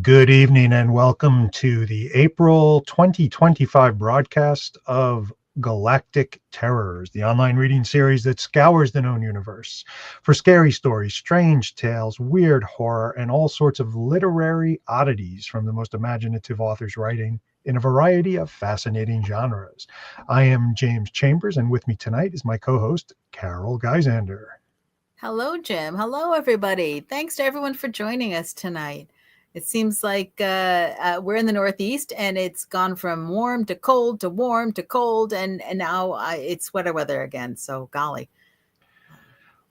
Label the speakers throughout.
Speaker 1: Good evening and welcome to the April 2025 broadcast of Galactic Terrors, the online reading series that scours the known universe for scary stories, strange tales, weird horror, and all sorts of literary oddities from the most imaginative authors writing in a variety of fascinating genres. I am James Chambers, and with me tonight is my co-host, Carol Gyzander.
Speaker 2: Hello, Jim. Hello, everybody. Thanks to everyone for joining us tonight. It seems like we're in the Northeast, and it's gone from warm to cold to warm to cold, and now it's sweater weather again. So, golly.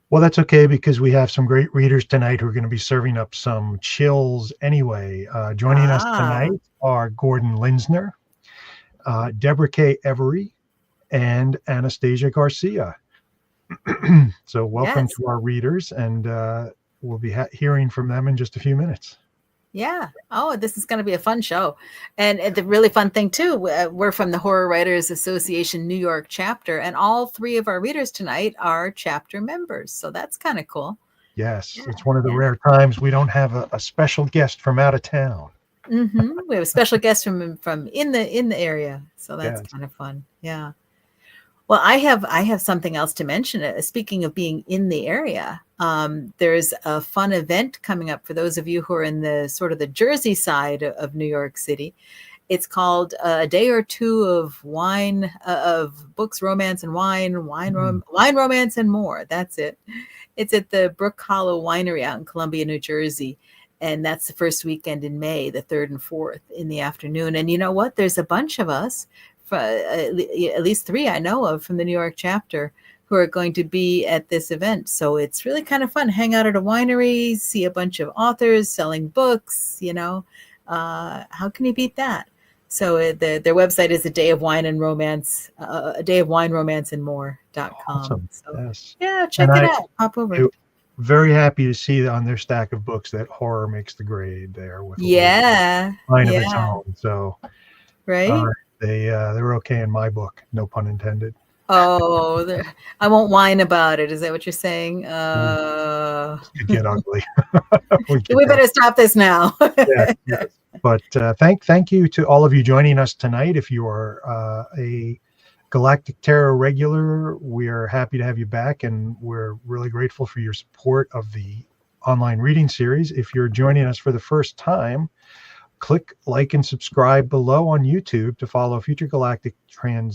Speaker 1: Well, that's okay because we have some great readers tonight who are going to be serving up some chills anyway. Joining us tonight are GORDON LINZNER, DEBRA K EVERY, and ANASTASIA GARCIA. So welcome to our readers, and we'll be hearing from them in just a few minutes.
Speaker 2: Yeah. Oh, this is going to be a fun show. And the really fun thing, too, we're from the Horror Writers Association New York chapter, and all three of our readers tonight are chapter members. So that's kind of cool.
Speaker 1: Yes. Yeah, it's one of the rare times we don't have a special guest from out of town.
Speaker 2: Mm-hmm. We have a special guest from in the area. So that's kind of fun. Yeah. Well, I have something else to mention. Speaking of being in the area, there's a fun event coming up for those of you who are in the sort of the Jersey side of New York City. It's called A Day or Two of Wine, of Books, Romance, and Wine, Romance, and More. That's it. It's at the Brook Hollow Winery out in Columbia, New Jersey. And that's the first weekend in May, the 3rd and 4th in the afternoon. And you know what? There's a bunch of us. At least 3 I know of from the New York chapter who are going to be at this event. So it's really kind of fun. Hang out at a winery, see a bunch of authors selling books, how can you beat that? So their website is a day of wine and romance, a day of wine, romance, and more.com.
Speaker 1: Awesome.
Speaker 2: So,
Speaker 1: yes.
Speaker 2: Yeah, check it out. Pop over.
Speaker 1: Very happy to see on their stack of books that horror makes the grade there with
Speaker 2: line
Speaker 1: of its own. So
Speaker 2: right.
Speaker 1: They're okay in my book, no pun intended.
Speaker 2: Oh, I won't whine about it. Is that what you're saying?
Speaker 1: It get ugly.
Speaker 2: we better stop this now.
Speaker 1: Yes. But thank you to all of you joining us tonight. If you are a Galactic Terror regular, we're happy to have you back, and we're really grateful for your support of the online reading series. If you're joining us for the first time, click like and subscribe below on YouTube to follow future Galactic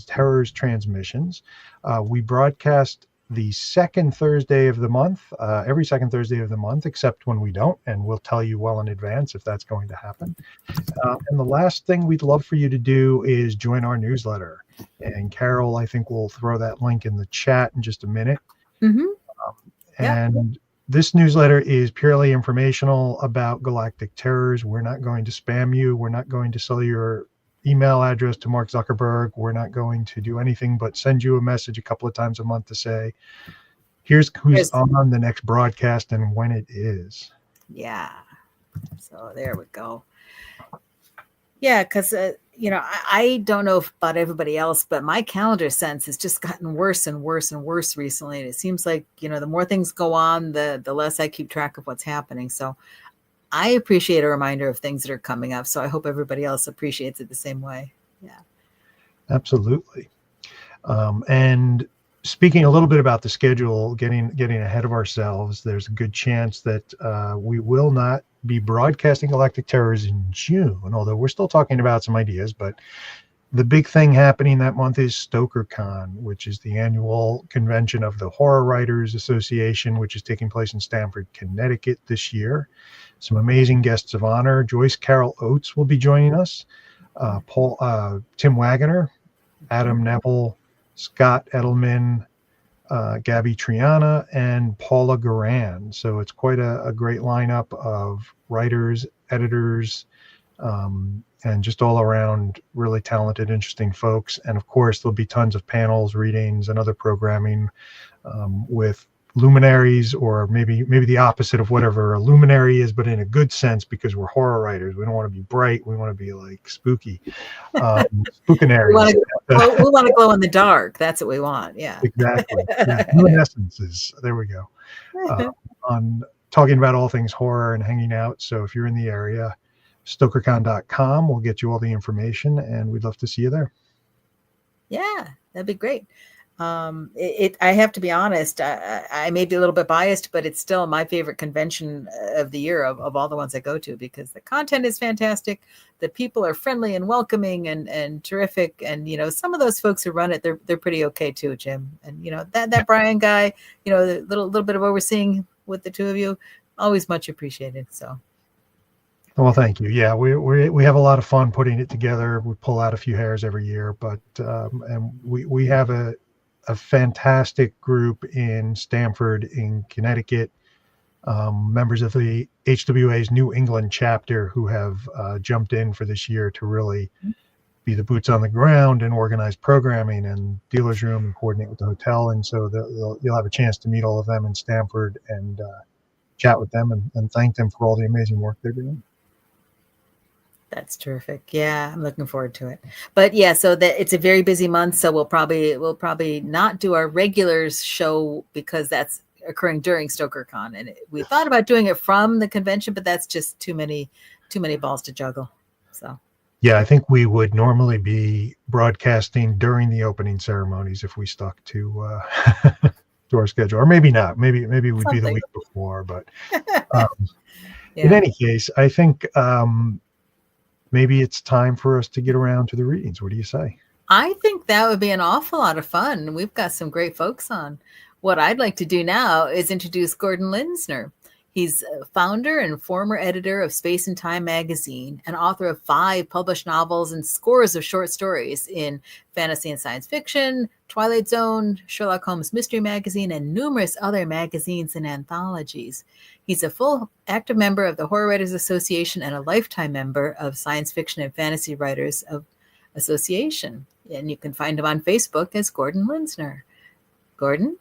Speaker 1: Terrors transmissions. We broadcast the second Thursday of the month, every second Thursday of the month, except when we don't, and we'll tell you well in advance if that's going to happen. And the last thing we'd love for you to do is join our newsletter. And Carol, I think we'll throw that link in the chat in just a minute. And this newsletter is purely informational about Galactic Terrors. We're not going to spam you. We're not going to sell your email address to Mark Zuckerberg. We're not going to do anything but send you a message a couple of times a month to say, here's who's on the next broadcast and when it is.
Speaker 2: Yeah. So there we go. Yeah, because, I don't know about everybody else, but my calendar sense has just gotten worse and worse and worse recently. And it seems like, the more things go on, the less I keep track of what's happening. So I appreciate a reminder of things that are coming up. So I hope everybody else appreciates it the same way. Yeah.
Speaker 1: Absolutely. And speaking a little bit about the schedule, getting ahead of ourselves, there's a good chance that we will not be broadcasting Galactic Terrors in June, although we're still talking about some ideas. But the big thing happening that month is StokerCon, which is the annual convention of the Horror Writers Association, which is taking place in Stamford, Connecticut this year. Some amazing guests of honor. Joyce Carol Oates will be joining us. Tim Wagoner, Adam Neville, Scott Edelman, Gabby Triana, and Paula Garan. So it's quite a great lineup of writers, editors, and just all around really talented, interesting folks. And of course, there'll be tons of panels, readings, and other programming with luminaries, or maybe the opposite of whatever a luminary is, but in a good sense, because we're horror writers. We don't want to be bright. We want to be like spooky, spookinaries.
Speaker 2: We want to glow in the dark. That's what we want. Yeah,
Speaker 1: exactly. Yeah. Luminescences. There we go. On talking about all things horror and hanging out. So if you're in the area, StokerCon.com will get you all the information, and we'd love to see you there.
Speaker 2: Yeah, that'd be great. I have to be honest, I may be a little bit biased, but it's still my favorite convention of the year of all the ones I go to, because the content is fantastic. The people are friendly and welcoming and terrific. And, some of those folks who run it, they're pretty okay too, Jim. And, that Brian guy, the little bit of overseeing with the two of you, always much appreciated. So.
Speaker 1: Well, thank you. Yeah, we have a lot of fun putting it together. We pull out a few hairs every year, but and we have a fantastic group in Stamford, in Connecticut, members of the HWA's New England chapter who have jumped in for this year to really be the boots on the ground and organize programming and dealer's room and coordinate with the hotel. And so you'll have a chance to meet all of them in Stamford and chat with them and thank them for all the amazing work they're doing.
Speaker 2: That's terrific. Yeah, I'm looking forward to it. But yeah, so that it's a very busy month. So we'll probably not do our regulars show because that's occurring during StokerCon. And we thought about doing it from the convention, but that's just too many balls to juggle. So
Speaker 1: yeah, I think we would normally be broadcasting during the opening ceremonies if we stuck to to our schedule, or maybe not. Maybe we'd be the week before. But
Speaker 2: yeah.
Speaker 1: In any case, I think. Maybe it's time for us to get around to the readings. What do you say?
Speaker 2: I think that would be an awful lot of fun. We've got some great folks on. What I'd like to do now is introduce Gordon Linzner. He's a founder and former editor of Space and Time magazine and author of 5 published novels and scores of short stories in fantasy and science fiction, Twilight Zone, Sherlock Holmes Mystery Magazine, and numerous other magazines and anthologies. He's a full active member of the Horror Writers Association and a lifetime member of Science Fiction and Fantasy Writers Association. And you can find him on Facebook as Gordon Linzner. Gordon?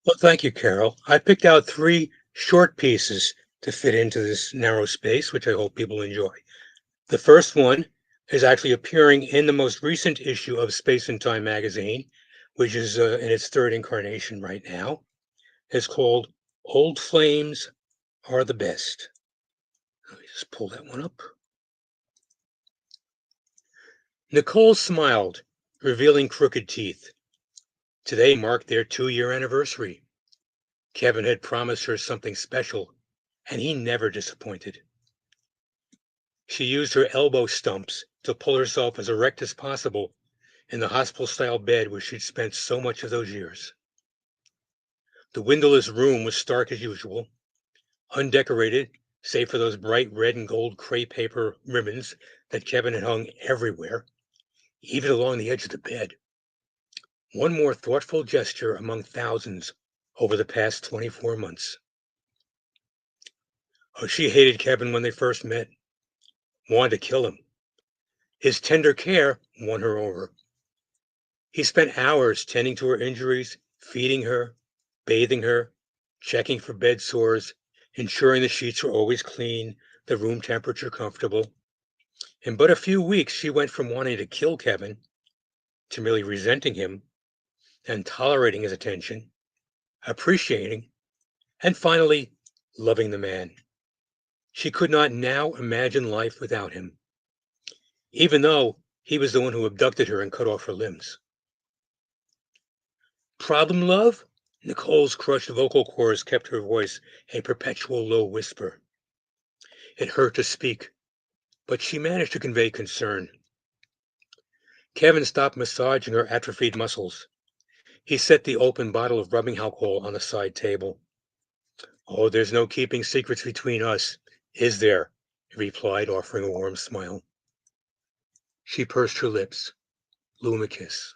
Speaker 3: Well, thank you, Carol. I picked out 3 short pieces to fit into this narrow space, which I hope people enjoy. The first one is actually appearing in the most recent issue of Space and Time magazine, which is in its 3rd incarnation right now. It's called Old Flames Are the Best. Let me just pull that one up. Nicole smiled, revealing crooked teeth. Today marked their 2-year anniversary. Kevin had promised her something special, and he never disappointed. She used her elbow stumps to pull herself as erect as possible in the hospital-style bed where she'd spent so much of those years. The windowless room was stark as usual, undecorated, save for those bright red and gold crepe paper ribbons that Kevin had hung everywhere, even along the edge of the bed. One more thoughtful gesture among thousands over the past 24 months. Oh, she hated Kevin when they first met, wanted to kill him. His tender care won her over. He spent hours tending to her injuries, feeding her, bathing her, checking for bed sores, ensuring the sheets were always clean, the room temperature comfortable. In but a few weeks, she went from wanting to kill Kevin to merely resenting him and tolerating his attention, appreciating, and finally loving the man. She could not now imagine life without him, even though he was the one who abducted her and cut off her limbs. Problem, love? Nicole's crushed vocal cords kept her voice a perpetual low whisper. It hurt to speak, but she managed to convey concern. Kevin stopped massaging her atrophied muscles. He set the open bottle of rubbing alcohol on the side table. Oh, there's no keeping secrets between us, is there? He replied, offering a warm smile. She pursed her lips, blew him a kiss.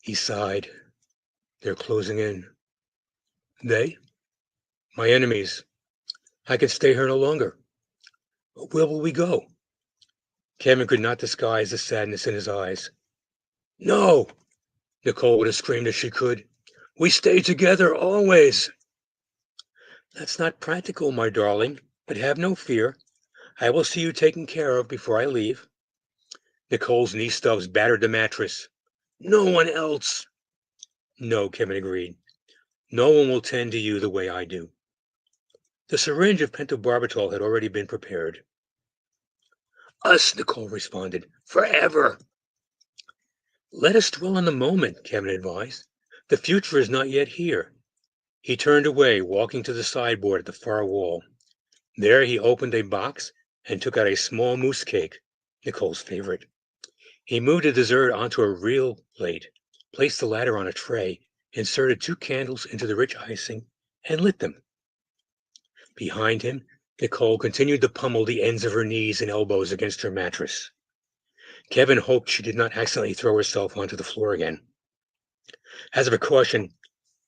Speaker 3: He sighed. They're closing in. They? My enemies. I can stay here no longer. Where will we go? Kevin could not disguise the sadness in his eyes. No, Nicole would have screamed if she could. We stay together always. That's not practical, my darling, But have no fear. I will see you taken care of before I leave. Nicole's knee stubs battered the mattress. No one else. No, Kevin agreed. No one will tend to you the way I do. The syringe of pentobarbital had already been prepared. Us, Nicole responded. Forever. Let us dwell on the moment, Kevin advised. The future is not yet here. He turned away, walking to the sideboard at the far wall. There he opened a box and took out a small mousse cake, Nicole's favorite. He moved the dessert onto a real plate, placed the latter on a tray, inserted 2 candles into the rich icing, and lit them. Behind him, Nicole continued to pummel the ends of her knees and elbows against her mattress. Kevin hoped she did not accidentally throw herself onto the floor again. As a precaution,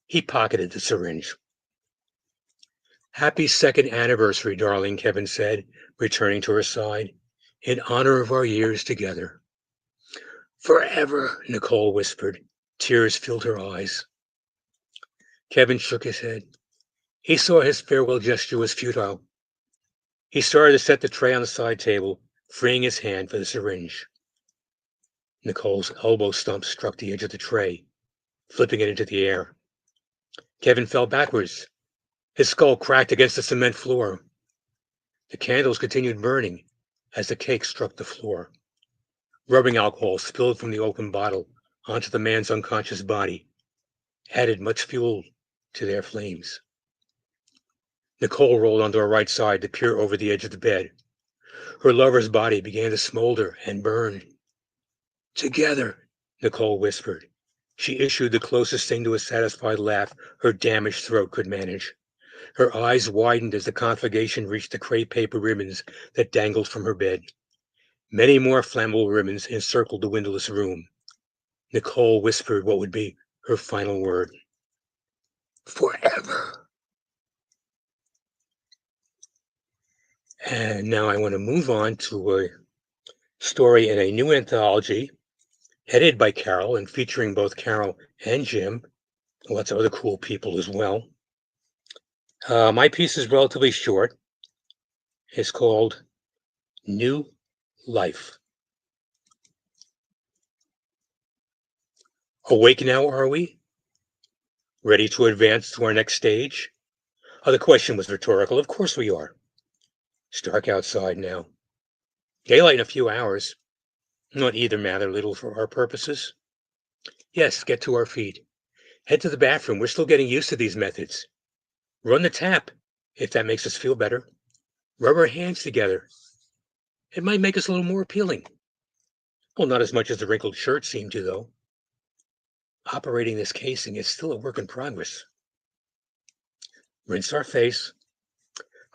Speaker 3: he pocketed the syringe. Happy 2nd anniversary, darling, Kevin said, returning to her side, in honor of our years together. Forever, Nicole whispered. Tears filled her eyes. Kevin shook his head. He saw his farewell gesture was futile. He started to set the tray on the side table, freeing his hand for the syringe. Nicole's elbow stump struck the edge of the tray, flipping it into the air. Kevin fell backwards. His skull cracked against the cement floor. The candles continued burning as the cake struck the floor. Rubbing alcohol spilled from the open bottle onto the man's unconscious body, added much fuel to their flames. Nicole rolled onto her right side to peer over the edge of the bed. Her lover's body began to smolder and burn. Together, Nicole whispered. She issued the closest thing to a satisfied laugh her damaged throat could manage. Her eyes widened as the conflagration reached the crepe paper ribbons that dangled from her bed. Many more flammable ribbons encircled the windowless room. Nicole whispered what would be her final word. Forever. And now I want to move on to a story in a new anthology headed by Carol and featuring both Carol and Jim, lots of other cool people as well. My piece is relatively short. It's called New Life. Awake now, are we? Ready to advance to our next stage? Oh, the question was rhetorical. Of course we are. It's dark outside now. Daylight in a few hours. Not either matter little for our purposes. Yes, get to our feet. Head to the bathroom. We're still getting used to these methods. Run the tap, if that makes us feel better. Rub our hands together. It might make us a little more appealing. Well, not as much as the wrinkled shirt seemed to, though. Operating this casing is still a work in progress. Rinse our face.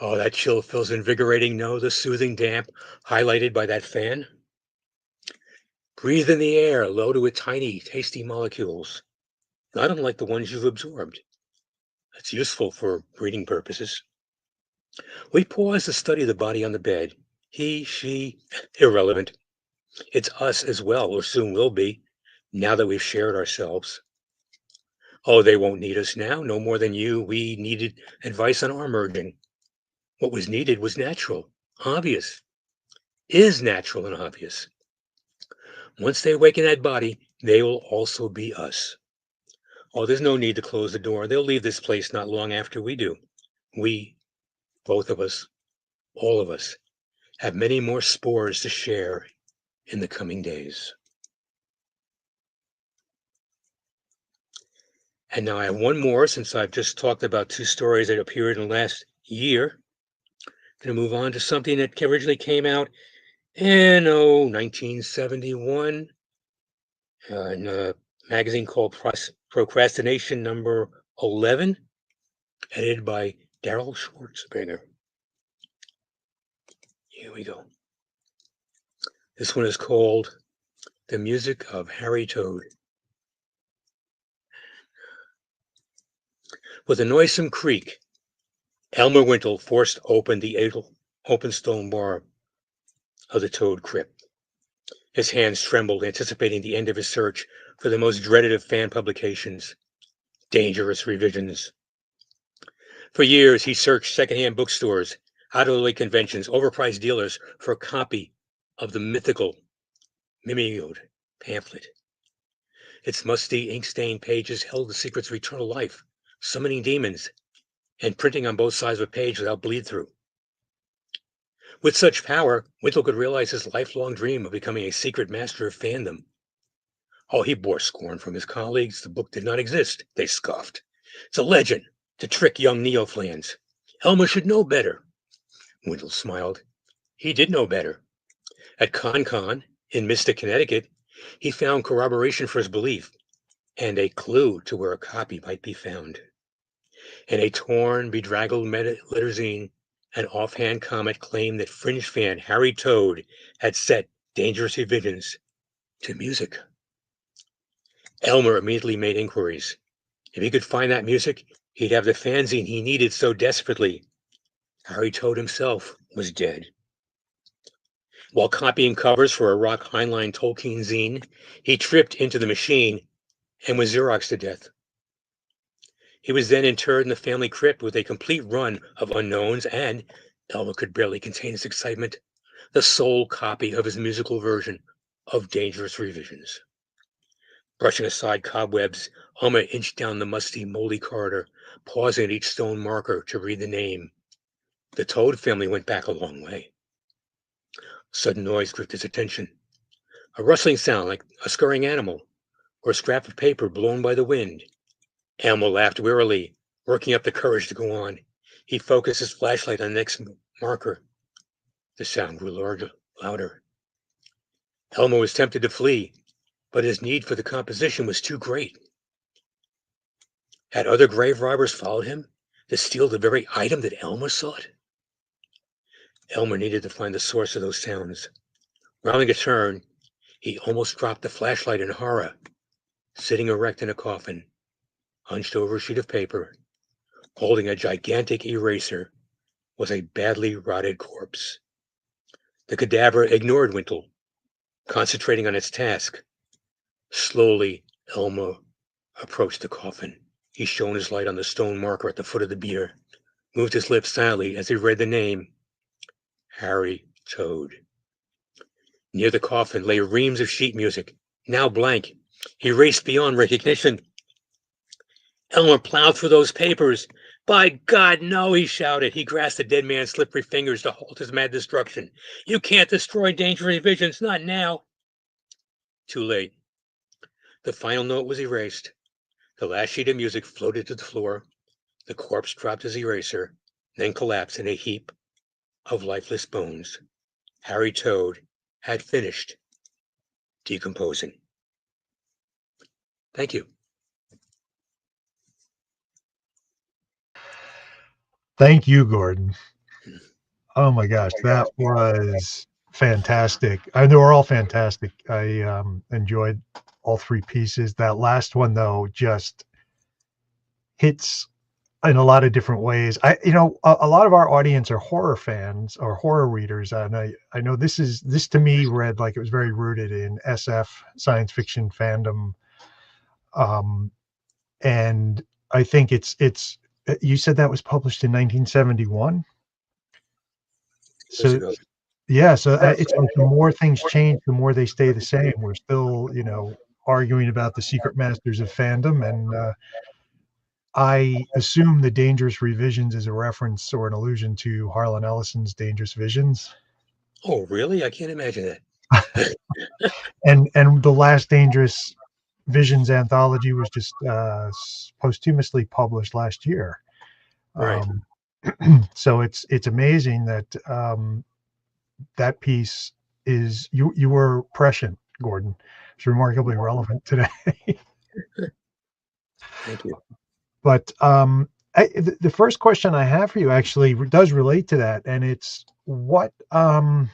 Speaker 3: Oh, that chill feels invigorating. No, the soothing damp highlighted by that fan. Breathe in the air, loaded with tiny, tasty molecules, not unlike the ones you've absorbed. That's useful for breathing purposes. We pause to study the body on the bed. He, she, irrelevant. It's us as well, or soon will be, now that we've shared ourselves. Oh, they won't need us now, no more than we needed advice on our merging. What was needed was natural, obvious, is natural and obvious. Once they awaken that body, they will also be us. Oh, there's no need to close the door. They'll leave this place not long after we do. We, both of us, all of us, have many more spores to share in the coming days. And now I have one more, since I've just talked about 2 stories that appeared in the last year. I'm going to move on to something that originally came out in 1971 in a magazine called Procrastination number 11, edited by Daryl Schwartzberger. Here we go. This one is called The Music of Harry Toad. With a noisome creak, Elmer Wintle forced open the open stone bar of the Toad crypt. His hands trembled, anticipating the end of his search for the most dreaded of fan publications, Dangerous Revisions. For years, he searched secondhand bookstores, out-of-the-way conventions, overpriced dealers for a copy of the mythical mimeoed pamphlet. Its musty, ink-stained pages held the secrets of eternal life, summoning demons, and printing on both sides of a page without bleed-through. With such power, Wintle could realize his lifelong dream of becoming a secret master of fandom. Oh, he bore scorn from his colleagues. The book did not exist, they scoffed. It's a legend to trick young neofans. Elmer should know better. Wintle smiled. He did know better. At Con in Mystic, Connecticut, he found corroboration for his belief and a clue to where a copy might be found. In a torn, bedraggled letterzine, an offhand comment claimed that fringe fan Harry Toad had set Dangerous Revisions to music. Elmer immediately made inquiries. If he could find that music, he'd have the fanzine he needed so desperately. Harry Toad himself was dead. While copying covers for a Rock Heinlein Tolkien zine, he tripped into the machine and was Xeroxed to death. He was then interred in the family crypt with a complete run of unknowns and, Elmer could barely contain his excitement, the sole copy of his musical version of Dangerous Revisions. Brushing aside cobwebs, Elmer inched down the musty, moldy corridor, pausing at each stone marker to read the name. The Toad family went back a long way. Sudden noise gripped his attention. A rustling sound like a scurrying animal or a scrap of paper blown by the wind. Elmer laughed wearily, working up the courage to go on. He focused his flashlight on the next marker. The sound grew louder. Elmer was tempted to flee, but his need for the composition was too great. Had other grave robbers followed him to steal the very item that Elmer sought? Elmer needed to find the source of those sounds. Rounding a turn, he almost dropped the flashlight in horror. Sitting erect in a coffin, hunched over a sheet of paper, holding a gigantic eraser, was a badly rotted corpse. The cadaver ignored Wintle, concentrating on its task. Slowly, Elmer approached the coffin. He shone his light on the stone marker at the foot of the bier, moved his lips silently as he read the name, Harry Toad. Near the coffin lay reams of sheet music, now blank. He raced beyond recognition. Elmer plowed through those papers. By God, no, he shouted. He grasped the dead man's slippery fingers to halt his mad destruction. You can't destroy Dangerous Visions, not now. Too late. The final note was erased. The last sheet of music floated to the floor. The corpse dropped his eraser, then collapsed in a heap of lifeless bones. Harry Toad had finished decomposing. Thank you.
Speaker 1: Thank you, Gordon. Oh my gosh, that was fantastic. They were all fantastic. I enjoyed all three pieces. That last one, though, just hits in a lot of different ways. A lot of our audience are horror fans or horror readers, and I know this to me read like it was very rooted in SF science fiction fandom. And I think it's you said that was published in 1971. So yeah, so it's like the more things change, the more they stay the same. We're still, arguing about the secret masters of fandom, and I assume the Dangerous Revisions is a reference or an allusion to Harlan Ellison's Dangerous Visions.
Speaker 3: Oh, really? I can't imagine that.
Speaker 1: and the last Dangerous Visions anthology was just posthumously published last year.
Speaker 3: Right.
Speaker 1: So it's amazing that that piece is you were prescient, Gordon. It's remarkably relevant today.
Speaker 3: Thank you.
Speaker 1: But the first question I have for you actually does relate to that, and it's what I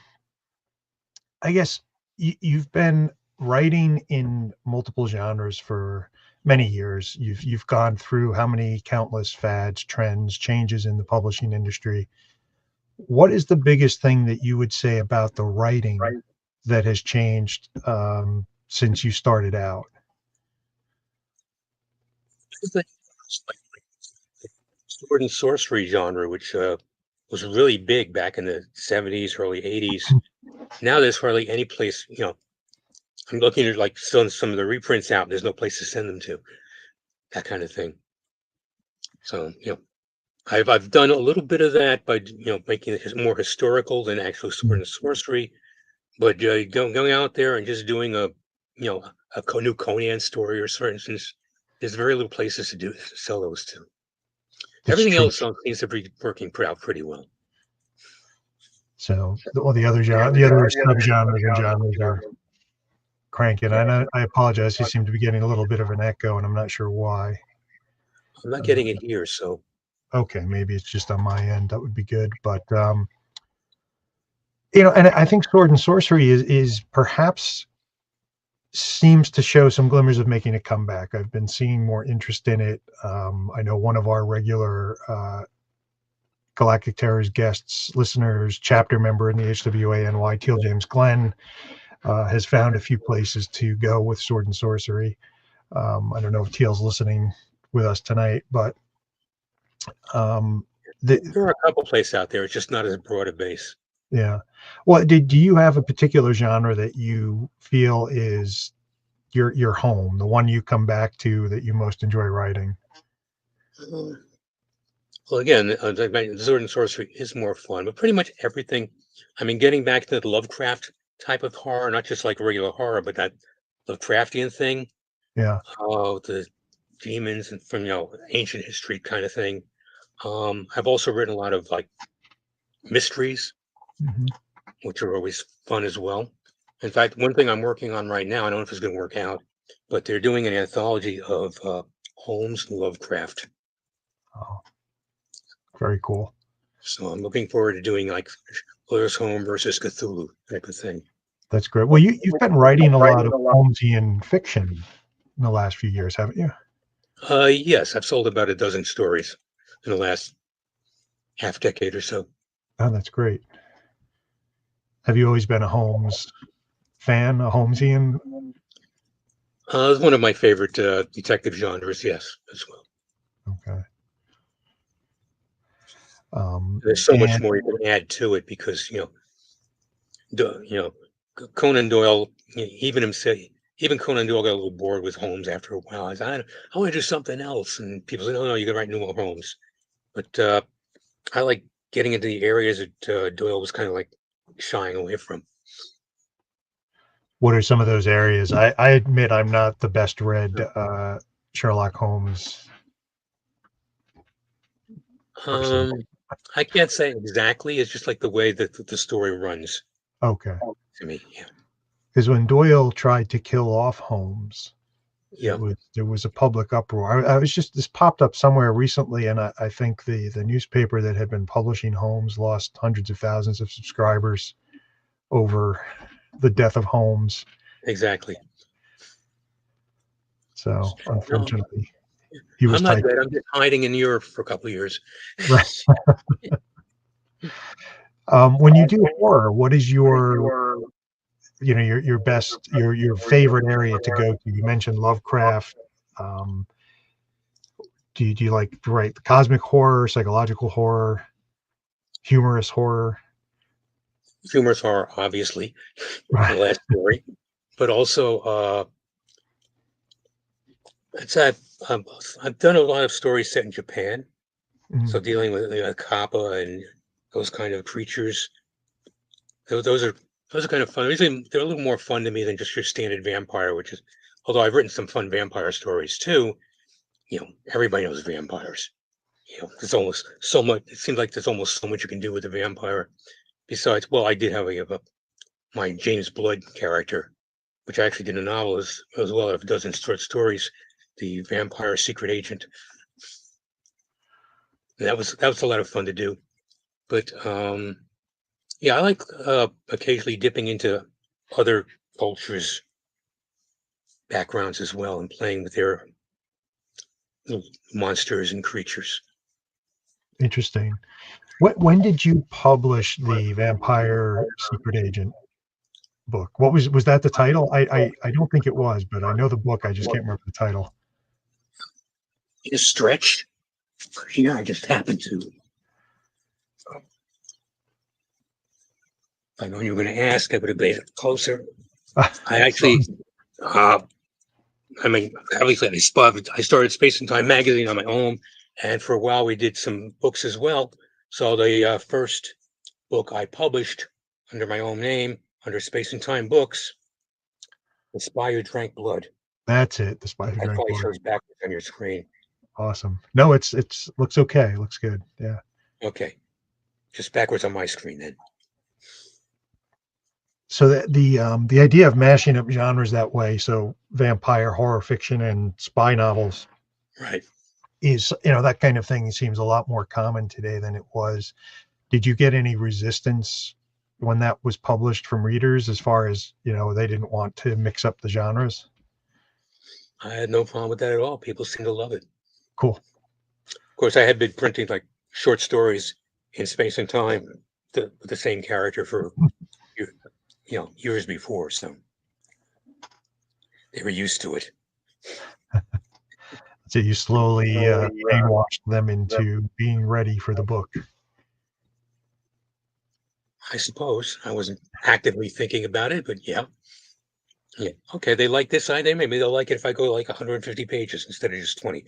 Speaker 1: guess you've been writing in multiple genres for many years. You've gone through how many countless fads, trends, changes in the publishing industry. What is the biggest thing that you would say about the writing that has changed since you started out?
Speaker 3: It's like sword and sorcery genre, which was really big back in the 70s, early 80s. Now there's hardly any place, I'm looking at like still some of the reprints out. There's no place to send them to, that kind of thing. So, I've done a little bit of that by, making it more historical than actual sword and sorcery. But going out there and just doing a new Conan story, or for instance, there's very little places to sell those to. Everything else seems to be working out pretty well.
Speaker 1: So all the other subgenres and genres are cranking. And I apologize. You seem to be getting a little bit of an echo, and I'm not sure why.
Speaker 3: I'm not getting it here, so.
Speaker 1: Okay, maybe it's just on my end. That would be good. But and I think sword and sorcery is perhaps seems to show some glimmers of making a comeback. I've been seeing more interest in it. I know one of our regular Galactic Terrors guests, listeners, chapter member in the HWA NY, Teal James Glenn, has found a few places to go with sword and sorcery. I don't know if Teal's listening with us tonight, but
Speaker 3: there are a couple places out there. It's just not as broad a base.
Speaker 1: Yeah. Well, do you have a particular genre that you feel is your home, the one you come back to that you most enjoy writing?
Speaker 3: Well, again, sword and sorcery is more fun, but pretty much everything. I mean, getting back to the Lovecraft type of horror, not just like regular horror, but that Lovecraftian thing.
Speaker 1: Yeah.
Speaker 3: Oh, the demons and from ancient history kind of thing. I've also written a lot of like mysteries, which are always fun as well. In fact, one thing I'm working on right now, I don't know if it's going to work out, but they're doing an anthology of Holmes and Lovecraft.
Speaker 1: Oh, very cool.
Speaker 3: So I'm looking forward to doing like Lawyer's Home versus Cthulhu type of thing.
Speaker 1: That's great. Well, you've been writing a lot of Holmesian fiction in the last few years, haven't you?
Speaker 3: Yes, I've sold about a dozen stories in the last half decade or so.
Speaker 1: Oh, that's great. Have you always been a Holmes fan, a Holmesian?
Speaker 3: It's one of my favorite detective genres, yes, as well.
Speaker 1: Okay.
Speaker 3: There's so much more you can add to it because Conan Doyle, even Conan Doyle got a little bored with Holmes after a while. I said, I want to do something else, and people said, no, you can write new Holmes. But I like getting into the areas that Doyle was kind of like shying away from.
Speaker 1: What are some of those areas? I admit I'm not the best read Sherlock Holmes person.
Speaker 3: I can't say exactly. It's just like the way that the story runs.
Speaker 1: Okay.
Speaker 3: To me, yeah.
Speaker 1: Because when Doyle tried to kill off Holmes,
Speaker 3: yeah,
Speaker 1: there was a public uproar. I was this popped up somewhere recently, and I think the newspaper that had been publishing Holmes lost hundreds of thousands of subscribers over the death of Holmes.
Speaker 3: Exactly.
Speaker 1: So unfortunately, he was.
Speaker 3: I'm not dead. I'm just hiding in Europe for a couple of years.
Speaker 1: Right. When you do horror, what is your your best, your favorite area to go to? You mentioned Lovecraft. Do you like to write cosmic horror, psychological horror, humorous horror?
Speaker 3: Humorous horror, obviously, the last story, but also I've done a lot of stories set in Japan, so dealing with kappa and those kind of creatures. Those are kind of fun. Usually they're a little more fun to me than just your standard vampire, which is, although I've written some fun vampire stories too. Everybody knows vampires. There's almost so much. It seems like there's almost so much you can do with a vampire. Besides, well, I did have my James Blood character, which I actually did a novel as well as a dozen short stories, The Vampire Secret Agent. And that was a lot of fun to do. But yeah, I like occasionally dipping into other cultures' backgrounds as well and playing with their monsters and creatures.
Speaker 1: Interesting. When did you publish the Vampire Secret Agent book? What was that the title? I don't think it was, but I know the book. I just can't remember the title.
Speaker 3: It's stretched. Yeah, I just happened to. I know you were going to ask, I would have made it closer. I actually, obviously I started Space and Time magazine on my own, and for a while we did some books as well. So the first book I published under my own name, under Space and Time Books, The Spy Who Drank Blood.
Speaker 1: That's it. The Spy Who
Speaker 3: That
Speaker 1: Drank
Speaker 3: probably
Speaker 1: Blood.
Speaker 3: shows backwards on your screen.
Speaker 1: Awesome. No, it's looks okay. Looks good. Yeah.
Speaker 3: Okay, just backwards on my screen then.
Speaker 1: So the idea of mashing up genres that way, so vampire, horror fiction, and spy novels,
Speaker 3: Right.
Speaker 1: is, that kind of thing seems a lot more common today than it was. Did you get any resistance when that was published from readers, as far as, they didn't want to mix up the genres?
Speaker 3: I had no problem with that at all. People seem to love it.
Speaker 1: Cool.
Speaker 3: Of course, I had been printing like short stories in Space and Time with the same character for years before, so they were used to it.
Speaker 1: So you slowly brainwashed them into being ready for the book.
Speaker 3: I suppose I wasn't actively thinking about it, but yeah. Okay, they like this idea. Maybe they'll like it if I go like 150 pages instead of just 20.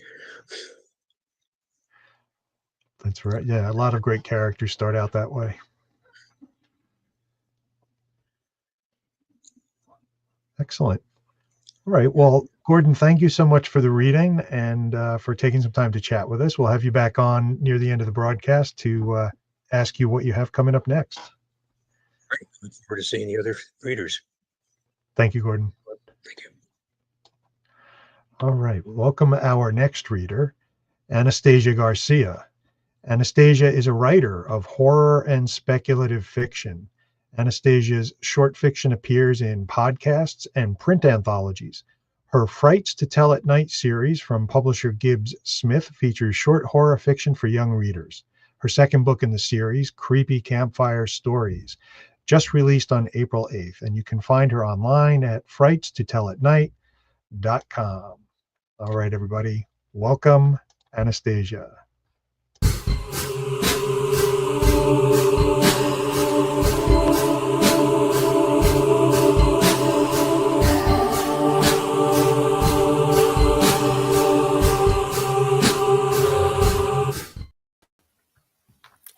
Speaker 1: That's right. Yeah, a lot of great characters start out that way. Excellent. All right. Well, Gordon, thank you so much for the reading and for taking some time to chat with us. We'll have you back on near the end of the broadcast to ask you what you have coming up next.
Speaker 3: Right. Look forward to seeing the other readers.
Speaker 1: Thank you, Gordon.
Speaker 3: Thank you.
Speaker 1: All right. Welcome our next reader, Anastasia Garcia. Anastasia is a writer of horror and speculative fiction. Anastasia's short fiction appears in podcasts and print anthologies. Her Frights to Tell at Night series from publisher Gibbs Smith features short horror fiction for young readers. Her second book in the series, Creepy Campfire Stories, just released on April 8th, and you can find her online at frightstotellatnight.com. All right, everybody, welcome, Anastasia.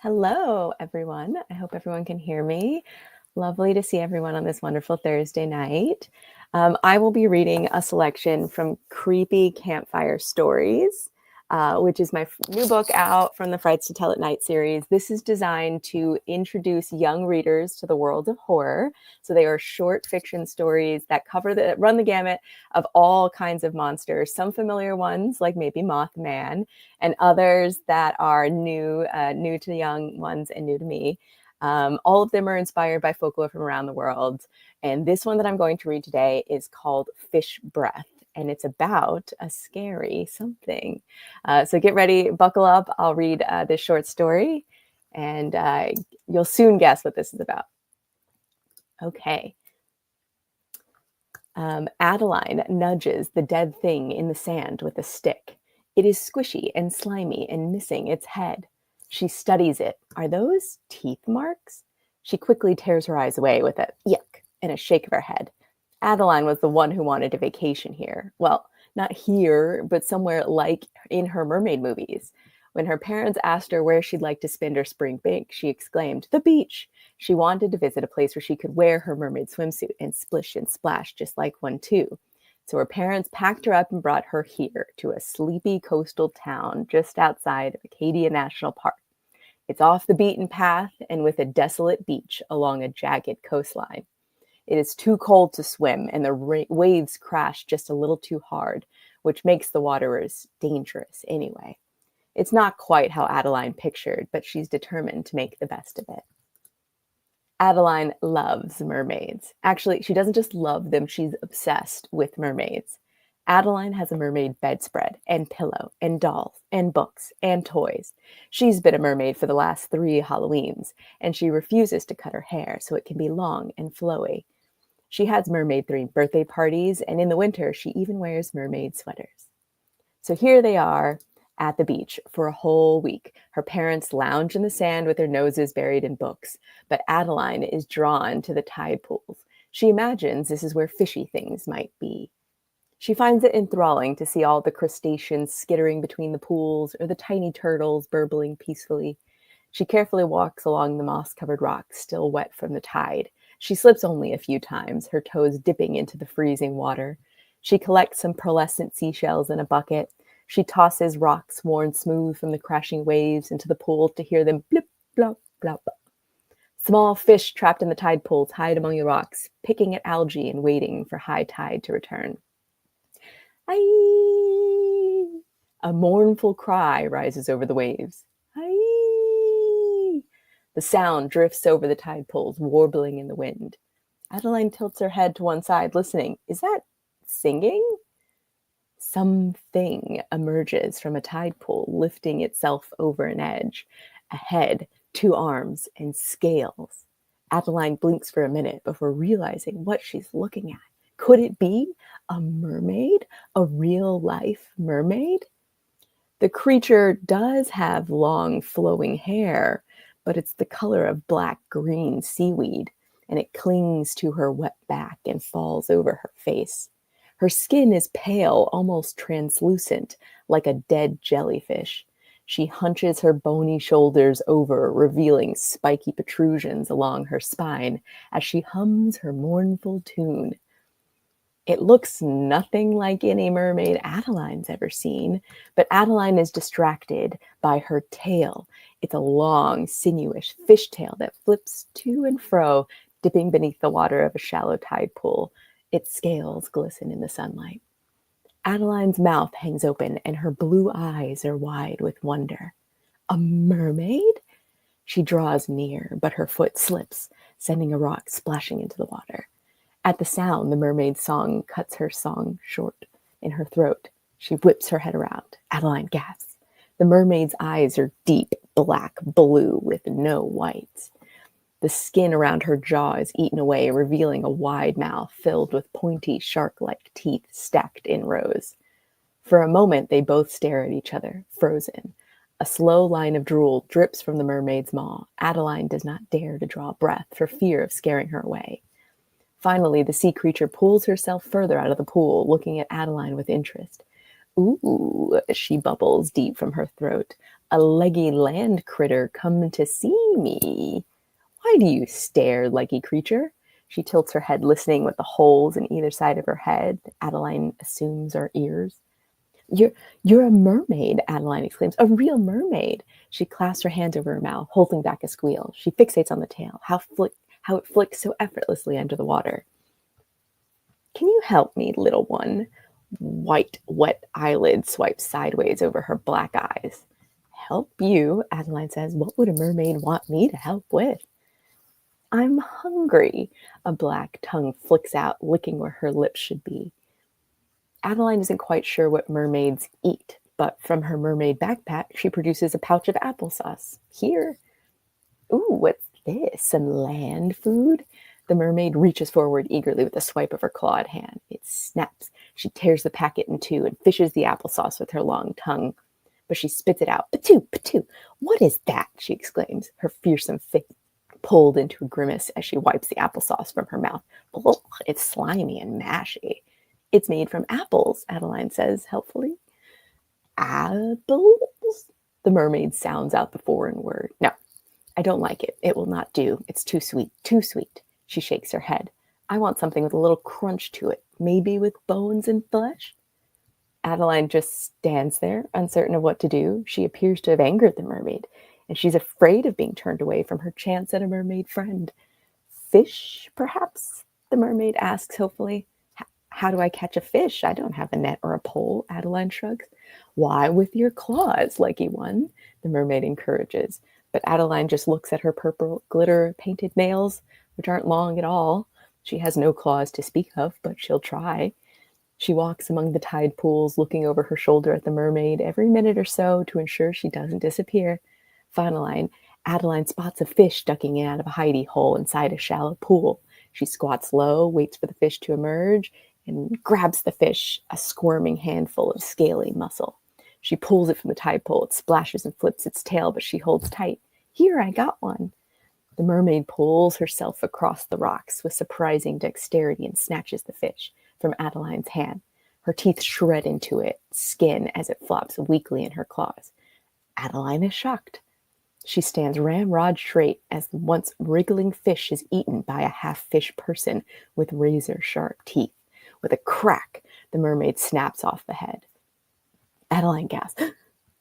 Speaker 4: Hello, everyone. I hope everyone can hear me. Lovely to see everyone on this wonderful Thursday night. I will be reading a selection from Creepy Campfire Stories, which is my new book out from the Frights to Tell at Night series. This is designed to introduce young readers to the world of horror. So they are short fiction stories that run the gamut of all kinds of monsters, some familiar ones like maybe Mothman, and others that are new to the young ones and new to me. All of them are inspired by folklore from around the world. And this one that I'm going to read today is called Fish Breath, and it's about a scary something. So get ready, buckle up. I'll read this short story, and you'll soon guess what this is about. Okay. Adeline nudges the dead thing in the sand with a stick. It is squishy and slimy and missing its head. She studies it. Are those teeth marks? She quickly tears her eyes away with a yuck and a shake of her head. Adeline was the one who wanted a vacation here. Well, not here, but somewhere like in her mermaid movies. When her parents asked her where she'd like to spend her spring break, she exclaimed, "The beach." She wanted to visit a place where she could wear her mermaid swimsuit and splish and splash just like one too. So her parents packed her up and brought her here to a sleepy coastal town just outside of Acadia National Park. It's off the beaten path and with a desolate beach along a jagged coastline. It is too cold to swim, and the waves crash just a little too hard, which makes the waters dangerous anyway. It's not quite how Adeline pictured, but she's determined to make the best of it. Adeline loves mermaids. Actually, she doesn't just love them, she's obsessed with mermaids. Adeline has a mermaid bedspread and pillow and dolls and books and toys. She's been a mermaid for the last 3 Halloweens, and she refuses to cut her hair so it can be long and flowy. She has mermaid-themed birthday parties, and in the winter, she even wears mermaid sweaters. So here they are, At the beach for a whole week, her parents lounge in the sand with their noses buried in books, but Adeline is drawn to the tide pools. She imagines this is where fishy things might be. She finds it enthralling to see all the crustaceans skittering between the pools or the tiny turtles burbling peacefully. She carefully walks along the moss-covered rocks, still wet from the tide. She slips only a few times, her toes dipping into the freezing water. She collects some pearlescent seashells in a bucket. She tosses rocks worn smooth from the crashing waves into the pool to hear them blip, blop, blop. Small fish trapped in the tide pools hide among the rocks, picking at algae and waiting for high tide to return. Aye! A mournful cry rises over the waves. Aye! The sound drifts over the tide pools, warbling in the wind. Adeline tilts her head to one side, listening. Is that singing? Something emerges from a tide pool, lifting itself over an edge. A head, 2 arms, and scales. Adeline blinks for a minute before realizing what she's looking at. Could it be a mermaid? A real-life mermaid? The creature does have long, flowing hair, but it's the color of black-green seaweed, and it clings to her wet back and falls over her face. Her skin is pale, almost translucent, like a dead jellyfish. She hunches her bony shoulders over, revealing spiky protrusions along her spine as she hums her mournful tune. It looks nothing like any mermaid Adeline's ever seen, but Adeline is distracted by her tail. It's a long, sinuous fishtail that flips to and fro, dipping beneath the water of a shallow tide pool. Its scales glisten in the sunlight. Adeline's mouth hangs open, and her blue eyes are wide with wonder. A mermaid? She draws near, but her foot slips, sending a rock splashing into the water. At the sound, the mermaid's song cuts her song short in her throat. She whips her head around. Adeline gasps. The mermaid's eyes are deep black blue with no whites. The skin around her jaw is eaten away, revealing a wide mouth filled with pointy, shark-like teeth stacked in rows. For a moment, they both stare at each other, frozen. A slow line of drool drips from the mermaid's maw. Adeline does not dare to draw breath for fear of scaring her away. Finally, the sea creature pulls herself further out of the pool, looking at Adeline with interest. Ooh, she bubbles deep from her throat. A leggy land critter come to see me. Why do you stare, leggy creature? She tilts her head, listening with the holes in either side of her head. Adeline assumes are ears. You're a mermaid, Adeline exclaims. A real mermaid. She clasps her hands over her mouth, holding back a squeal. She fixates on the tail, how it flicks so effortlessly under the water. Can you help me, little one? White, wet eyelid swipes sideways over her black eyes. Help you, Adeline says. What would a mermaid want me to help with? I'm hungry. A black tongue flicks out, licking where her lips should be. Adeline isn't quite sure what mermaids eat, but from her mermaid backpack, she produces a pouch of applesauce. Here. Ooh, what's this? Some land food? The mermaid reaches forward eagerly with a swipe of her clawed hand. It snaps. She tears the packet in two and fishes the applesauce with her long tongue. But she spits it out. Patoo, patoo. What is that? She exclaims, her fearsome face pulled into a grimace as she wipes the applesauce from her mouth. Ugh, it's slimy and mashy. It's made from apples, Adeline says helpfully. Apples? The mermaid sounds out the foreign word. No, I don't like it. It will not do. It's too sweet, too sweet. She shakes her head. I want something with a little crunch to it, maybe with bones and flesh. Adeline just stands there, uncertain of what to do. She appears to have angered the mermaid, and she's afraid of being turned away from her chance at a mermaid friend. Fish, perhaps? The mermaid asks hopefully. How do I catch a fish? I don't have a net or a pole, Adeline shrugs. Why, with your claws, leggy one, the mermaid encourages. But Adeline just looks at her purple glitter-painted nails, which aren't long at all. She has no claws to speak of, but she'll try. She walks among the tide pools, looking over her shoulder at the mermaid every minute or so to ensure she doesn't disappear. Finally, Adeline spots a fish ducking in out of a hidey hole inside a shallow pool. She squats low, waits for the fish to emerge, and grabs the fish, a squirming handful of scaly muscle. She pulls it from the tide pool. It splashes and flips its tail, but she holds tight. Here, I got one. The mermaid pulls herself across the rocks with surprising dexterity and snatches the fish from Adeline's hand. Her teeth shred into its skin as it flops weakly in her claws. Adeline is shocked. She stands ramrod straight as the once wriggling fish is eaten by a half-fish person with razor-sharp teeth. With a crack, the mermaid snaps off the head. Adeline gasps.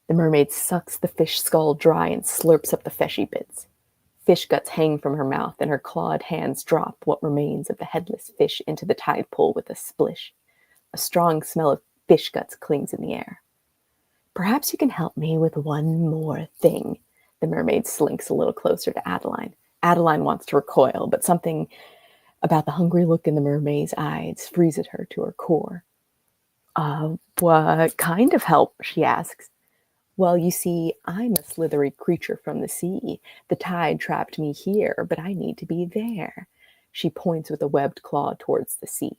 Speaker 4: The mermaid sucks the fish skull dry and slurps up the fleshy bits. Fish guts hang from her mouth, and her clawed hands drop what remains of the headless fish into the tide pool with a splish. A strong smell of fish guts clings in the air. Perhaps you can help me with one more thing. The mermaid slinks a little closer to Adeline. Adeline wants to recoil, but something about the hungry look in the mermaid's eyes freezes her to her core. What kind of help? She asks. Well, you see, I'm a slithery creature from the sea. The tide trapped me here, but I need to be there. She points with a webbed claw towards the sea.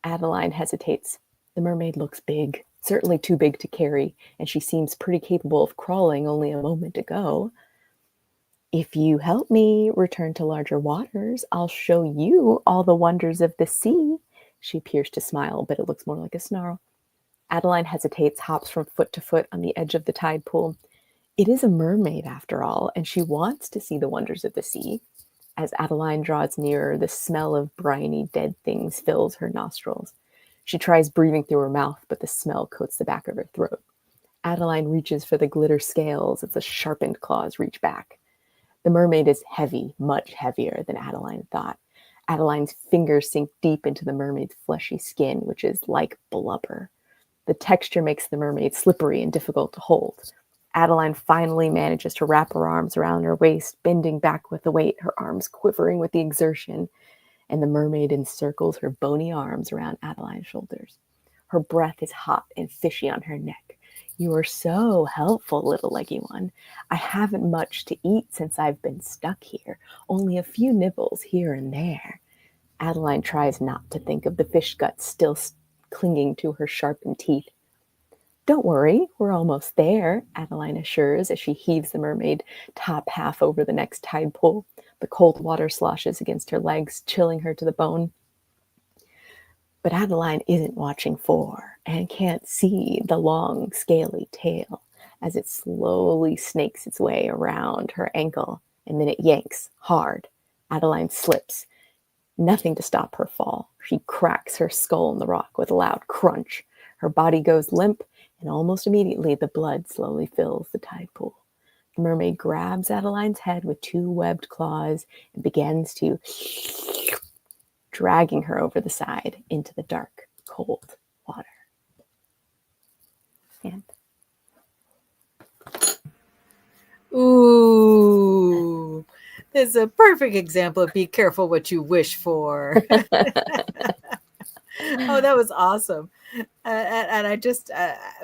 Speaker 4: Adeline hesitates. The mermaid looks big, certainly too big to carry, and she seems pretty capable of crawling only a moment ago. If you help me return to larger waters, I'll show you all the wonders of the sea. She appears to smile, but it looks more like a snarl. Adeline hesitates, hops from foot to foot on the edge of the tide pool. It is a mermaid, after all, and she wants to see the wonders of the sea. As Adeline draws nearer, the smell of briny dead things fills her nostrils. She tries breathing through her mouth, but the smell coats the back of her throat. Adeline reaches for the glitter scales as the sharpened claws reach back. The mermaid is heavy, much heavier than Adeline thought. Adeline's fingers sink deep into the mermaid's fleshy skin, which is like blubber. The texture makes the mermaid slippery and difficult to hold. Adeline finally manages to wrap her arms around her waist, bending back with the weight, her arms quivering with the exertion, and the mermaid encircles her bony arms around Adeline's shoulders. Her breath is hot and fishy on her neck. You are so helpful, little leggy one. I haven't much to eat since I've been stuck here, only a few nibbles here and there. Adeline tries not to think of the fish guts still clinging to her sharpened teeth. Don't worry, we're almost there, Adeline assures as she heaves the mermaid top half over the next tide pool. The cold water sloshes against her legs, chilling her to the bone. But Adeline isn't watching for and can't see the long, scaly tail as it slowly snakes its way around her ankle, and then it yanks hard. Adeline slips. Nothing to stop her fall. She cracks her skull in the rock with a loud crunch. Her body goes limp, and almost immediately the blood slowly fills the tide pool. The mermaid grabs Adeline's head with two webbed claws and begins to dragging her over the side into the dark, cold water. And
Speaker 2: ooh, this is a perfect example of be careful what you wish for. Oh, that was awesome. And I just,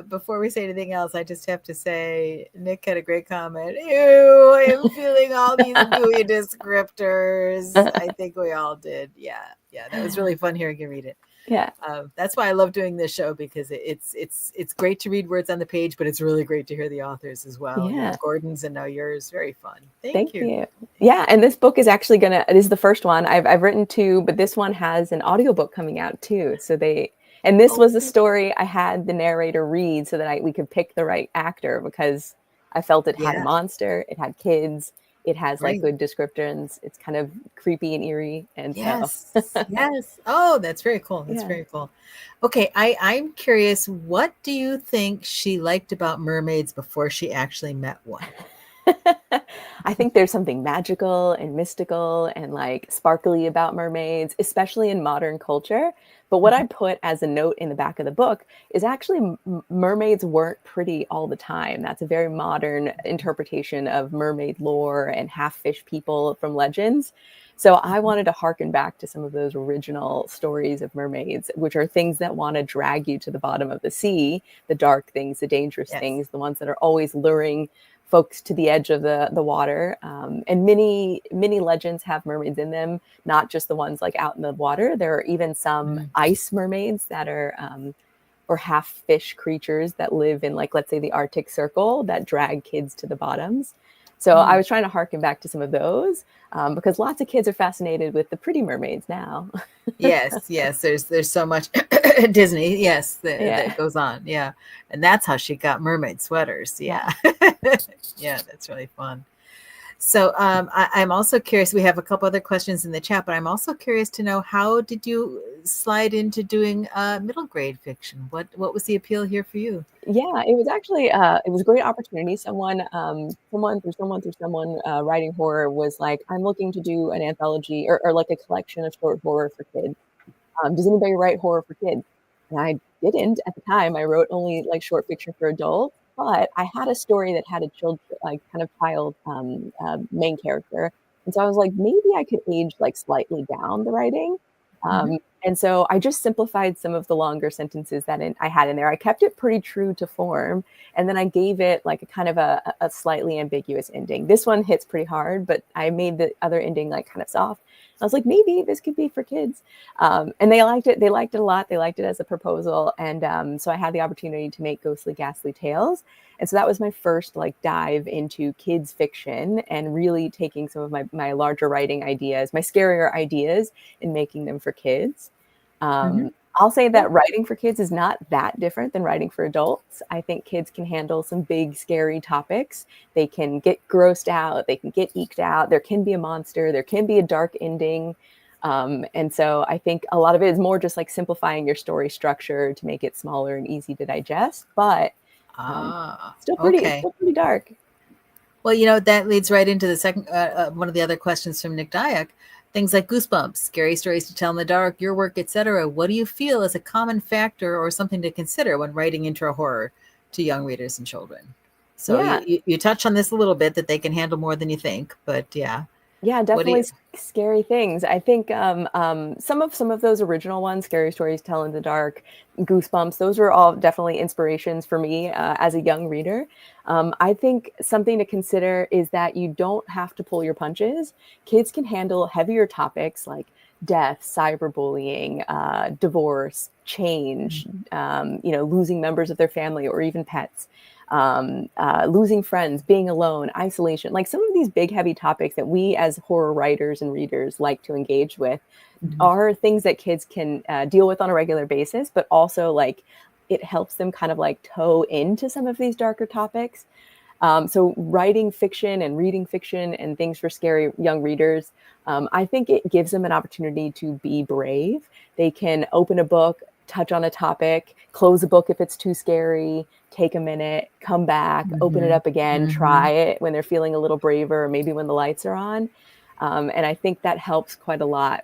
Speaker 2: before we say anything else, I just have to say, Nick had a great comment. Ew, I'm feeling all these gooey descriptors. I think we all did. Yeah, that was really fun hearing you read it.
Speaker 4: Yeah,
Speaker 2: that's why I love doing this show, because it's great to read words on the page, but it's really great to hear the authors as well.
Speaker 4: Yeah,
Speaker 2: Gordon's and now yours, very fun. Thank you.
Speaker 4: Yeah, and this book is actually it is the first one I've written two, but this one has an audiobook coming out too. So this was a story I had the narrator read so that we could pick the right actor, because I felt it had a monster, it had kids, it has like good descriptions. It's kind of creepy and eerie. And
Speaker 2: yes. Oh, that's very cool. That's very cool. Okay. I'm curious, what do you think she liked about mermaids before she actually met one?
Speaker 4: I think there's something magical and mystical and like sparkly about mermaids, especially in modern culture. But what I put as a note in the back of the book is actually mermaids weren't pretty all the time. That's a very modern interpretation of mermaid lore and half-fish people from legends. So I wanted to harken back to some of those original stories of mermaids, which are things that want to drag you to the bottom of the sea, the dark things, the dangerous things, the ones that are always luring folks to the edge of the water. And many legends have mermaids in them, not just the ones like out in the water. There are even some ice mermaids that are or half fish creatures that live in, like, let's say the Arctic Circle, that drag kids to the bottoms. So I was trying to harken back to some of those, because lots of kids are fascinated with the pretty mermaids now.
Speaker 2: Yes, there's so much Disney, yes, that goes on. Yeah. And that's how she got mermaid sweaters. Yeah. Yeah, that's really fun. So I'm also curious, we have a couple other questions in the chat, but I'm also curious to know, how did you slide into doing middle grade fiction? What was the appeal here for you?
Speaker 4: Yeah, it was actually it was a great opportunity. Someone writing horror was like, I'm looking to do an anthology or like a collection of short horror for kids. Does anybody write horror for kids? And I didn't at the time. I wrote only like short fiction for adults, but I had a story that had a child main character, and so I was like, maybe I could age like slightly down the writing. And so I just simplified some of the longer sentences that I had in there. I kept it pretty true to form, and then I gave it like a kind of a slightly ambiguous ending. This one hits pretty hard, but I made the other ending like kind of soft. I was like, maybe this could be for kids. And they liked it. They liked it a lot. They liked it as a proposal. And so I had the opportunity to make Ghostly Ghastly Tales. And so that was my first like dive into kids fiction and really taking some of my larger writing ideas, my scarier ideas, and making them for kids. I'll say that writing for kids is not that different than writing for adults. I think kids can handle some big, scary topics. They can get grossed out. They can get eked out. There can be a monster. There can be a dark ending. And so I think a lot of it is more just like simplifying your story structure to make it smaller and easy to digest, but still pretty dark.
Speaker 2: Well, you know, that leads right into the second one of the other questions from Nick Dyack. Things like Goosebumps, scary stories to tell in the dark, your work, etc. What do you feel is a common factor or something to consider when writing intro horror to young readers and children? So you touch on this a little bit, that they can handle more than you think, but yeah.
Speaker 4: Yeah, definitely scary things. I think some of those original ones, Scary Stories to Tell in the Dark, Goosebumps, those were all definitely inspirations for me as a young reader. I think something to consider is that you don't have to pull your punches. Kids can handle heavier topics like death, cyberbullying, divorce, change, losing members of their family or even pets. Losing friends, being alone, isolation, like some of these big, heavy topics that we as horror writers and readers like to engage with are things that kids can deal with on a regular basis, but also like it helps them kind of like toe into some of these darker topics. So writing fiction and reading fiction and things for scary young readers, I think it gives them an opportunity to be brave. They can open a book, touch on a topic, close a book if it's too scary, take a minute, come back, open it up again, try it when they're feeling a little braver, or maybe when the lights are on. And I think that helps quite a lot.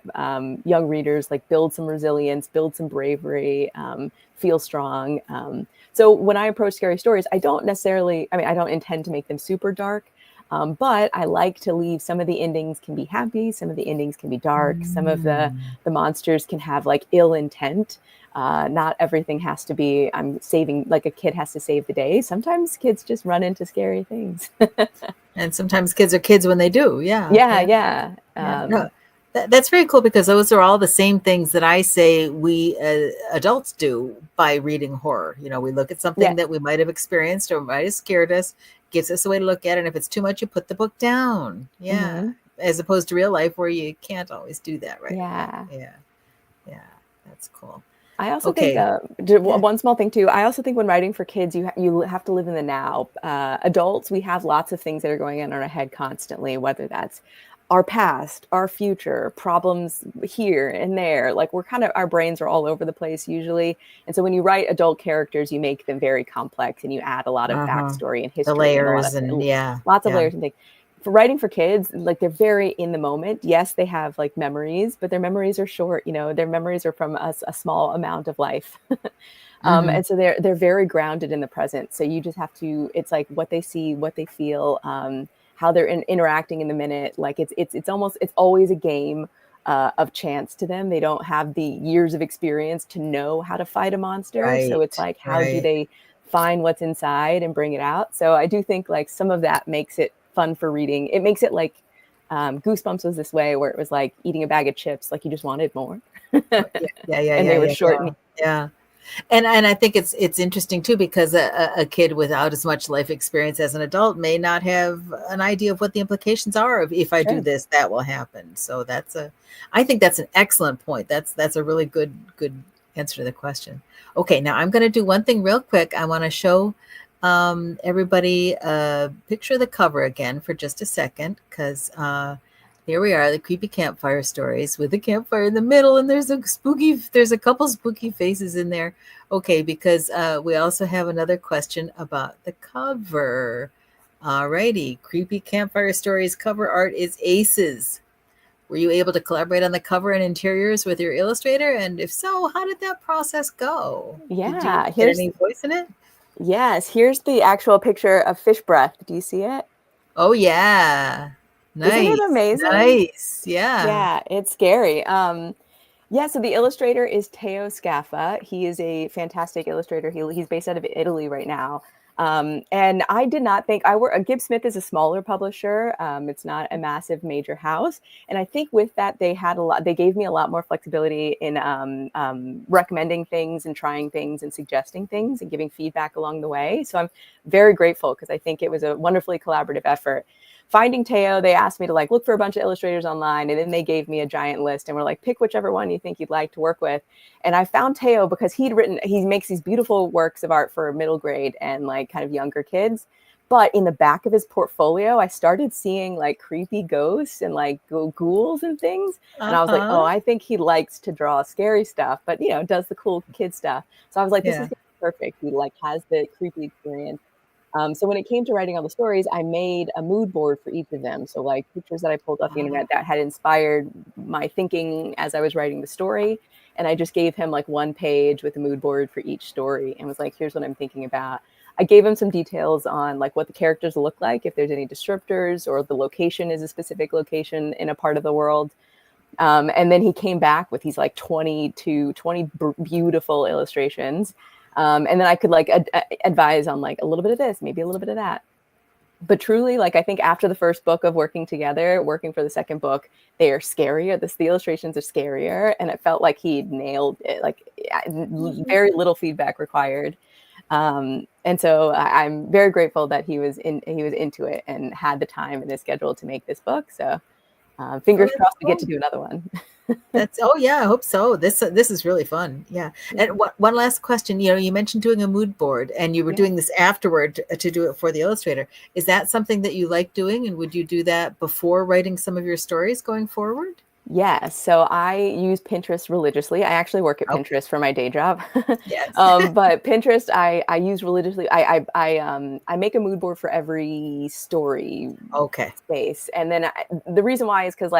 Speaker 4: Young readers like build some resilience, build some bravery, feel strong. So when I approach scary stories, I don't intend to make them super dark. But I like to leave some of the endings can be happy, some of the endings can be dark, some of the monsters can have like ill intent. Not everything has to be, I'm saving, like a kid has to save the day. Sometimes kids just run into scary things.
Speaker 2: And sometimes kids are kids when they do.
Speaker 4: Yeah.
Speaker 2: No, that's very cool, because those are all the same things that I say we adults do by reading horror. You know, we look at something that we might have experienced or might have scared us, gives us a way to look at it. And if it's too much, you put the book down. As opposed to real life where you can't always do that, right? Yeah. That's cool.
Speaker 4: I also think one small thing too. I also think when writing for kids, you have to live in the now. Adults, we have lots of things that are going on in our head constantly, whether that's our past, our future, problems here and there. Like our brains are all over the place usually. And so when you write adult characters, you make them very complex and you add a lot of backstory and history.
Speaker 2: The layers
Speaker 4: lots of layers and things. For writing for kids, like they're very in the moment. Yes, they have like memories, but their memories are short. You know, their memories are from a small amount of life. And so they're very grounded in the present. So you just have to, it's like what they see, what they feel, how they're interacting in the minute. Like it's always a game of chance to them. They don't have the years of experience to know how to fight a monster. So it's like, how do they find what's inside and bring it out? So I do think like some of that makes it fun for reading. It makes it like Goosebumps was this way, where it was like eating a bag of chips, like you just wanted more.
Speaker 2: And
Speaker 4: they were short.
Speaker 2: Yeah. And I think it's interesting too, because a kid without as much life experience as an adult may not have an idea of what the implications are of, if I do this, that will happen. So I think that's an excellent point. That's a really good answer to the question. Okay, now I'm going to do one thing real quick. I want to show everybody a picture of the cover again for just a second, because here we are, the Creepy Campfire Stories, with the campfire in the middle, and there's a couple spooky faces in there. Okay, because we also have another question about the cover. Alrighty, Creepy Campfire Stories cover art is aces. Were you able to collaborate on the cover and interiors with your illustrator? And if so, how did that process go?
Speaker 4: Yeah,
Speaker 2: Did you get any voice in it?
Speaker 4: Yes, here's the actual picture of Fish Breath. Do you see it?
Speaker 2: Oh yeah. Nice.
Speaker 4: Isn't it amazing?
Speaker 2: Nice. Yeah.
Speaker 4: Yeah, it's scary. Yeah, so the illustrator is Teo Scaffa. He is a fantastic illustrator. He's based out of Italy right now. And I did not think Gibbs Smith is a smaller publisher. It's not a massive major house. And I think with that, they gave me a lot more flexibility in recommending things and trying things and suggesting things and giving feedback along the way. So I'm very grateful, because I think it was a wonderfully collaborative effort. Finding Teo, they asked me to look for a bunch of illustrators online, and then they gave me a giant list and were like, pick whichever one you think you'd like to work with. And I found Teo because he makes these beautiful works of art for middle grade and kind of younger kids. But in the back of his portfolio, I started seeing creepy ghosts and ghouls and things. And I was like, oh, I think he likes to draw scary stuff, but does the cool kid stuff. So I was like, this is perfect. He has the creepy experience. So when it came to writing all the stories, I made a mood board for each of them. So pictures that I pulled off the internet that had inspired my thinking as I was writing the story. And I just gave him one page with a mood board for each story and was like, here's what I'm thinking about. I gave him some details on what the characters look like, if there's any descriptors, or the location is a specific location in a part of the world. And then he came back with these 20 beautiful illustrations. And then I could advise on a little bit of this, maybe a little bit of that. But truly, I think after the first book of working together, working for the second book, they are scarier. The illustrations are scarier, and it felt like he nailed it. Very little feedback required. And so I'm very grateful that he was into it and had the time in his schedule to make this book. So fingers crossed we get to do another one.
Speaker 2: I hope so. This is really fun. Yeah. And one last question, you mentioned doing a mood board, and you were doing this afterward to do it for the illustrator. Is that something that you like doing? And would you do that before writing some of your stories going forward?
Speaker 4: Yes. So I use Pinterest religiously. I actually work at Pinterest for my day job.
Speaker 2: Yes.
Speaker 4: But Pinterest, I use religiously. I make a mood board for every story space. And then the reason why is because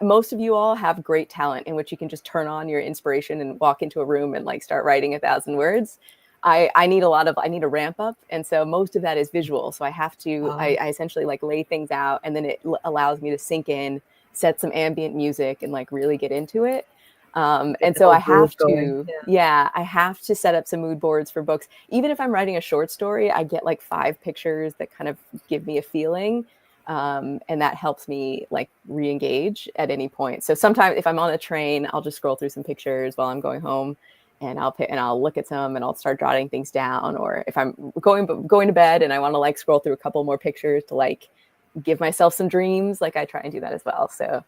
Speaker 4: most of you all have great talent in which you can just turn on your inspiration and walk into a room and start writing 1,000 words. I need a ramp up. And so most of that is visual. So I have to, I essentially lay things out, and then it allows me to sink in, set some ambient music, and really get into it. And so I have to, I have to set up some mood boards for books. Even if I'm writing a short story, I get 5 pictures that kind of give me a feeling. And that helps me re-engage at any point. So sometimes if I'm on a train, I'll just scroll through some pictures while I'm going home, and I'll look at some and I'll start jotting things down. Or if I'm going to bed and I want to scroll through a couple more pictures to give myself some dreams, I try and do that as well. So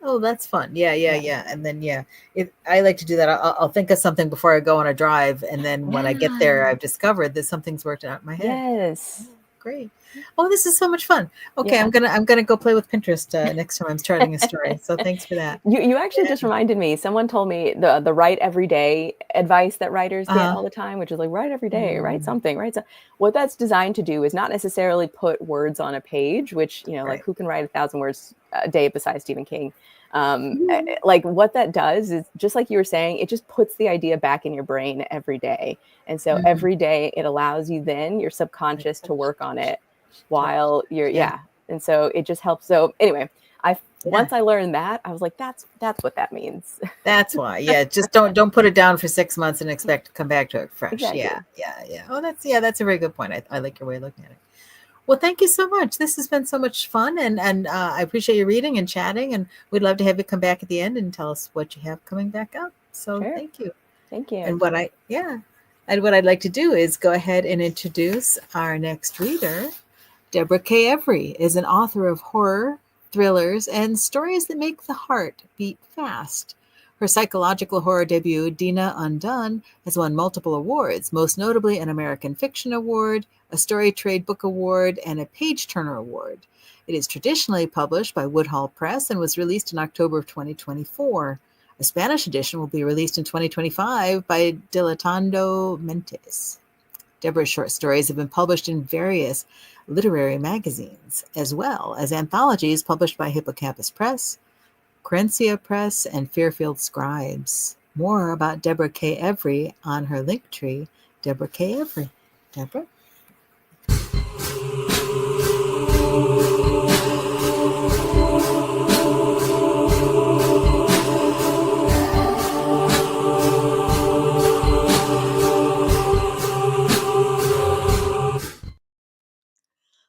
Speaker 2: oh, that's fun. Yeah. And then I like to do that. I'll think of something before I go on a drive, and then when I get there, I've discovered that something's worked out in my head.
Speaker 4: Yes.
Speaker 2: Great. Oh, this is so much fun. Okay, I'm gonna go play with Pinterest next time I'm starting a story. So thanks for that.
Speaker 4: You actually just reminded me. Someone told me the write every day advice that writers get all the time, which is write every day, write something, What that's designed to do is not necessarily put words on a page, which who can write 1,000 words a day besides Stephen King. What that does is, just like you were saying, it just puts the idea back in your brain every day. And so every day it allows you then your subconscious to work on it while you're, And so it just helps. So anyway, once I learned that, I was like, that's what that means.
Speaker 2: That's why. Yeah. Just don't put it down for 6 months and expect to come back to it fresh.
Speaker 4: Exactly.
Speaker 2: Yeah. Oh, that's a very good point. I like your way of looking at it. Well, thank you so much. This has been so much fun, and I appreciate you reading and chatting, and we'd love to have you come back at the end and tell us what you have coming back up. So Thank you.
Speaker 4: Thank you.
Speaker 2: And what I'd like to do is go ahead and introduce our next reader. DEBRA K Every is an author of horror, thrillers, and stories that make the heart beat fast. Her psychological horror debut, Dina Undone, has won multiple awards, most notably an American Fiction Award, a Story Trade Book Award, and a Page Turner Award. It is traditionally published by Woodhull Press and was released in October of 2024. A Spanish edition will be released in 2025 by Dilatando Mentes. Debra's short stories have been published in various literary magazines, as well as anthologies published by Hippocampus Press, Querencia Press, and Fairfield Scribes. More about DEBRA K Every on her link tree, DEBRA K Every. Deborah?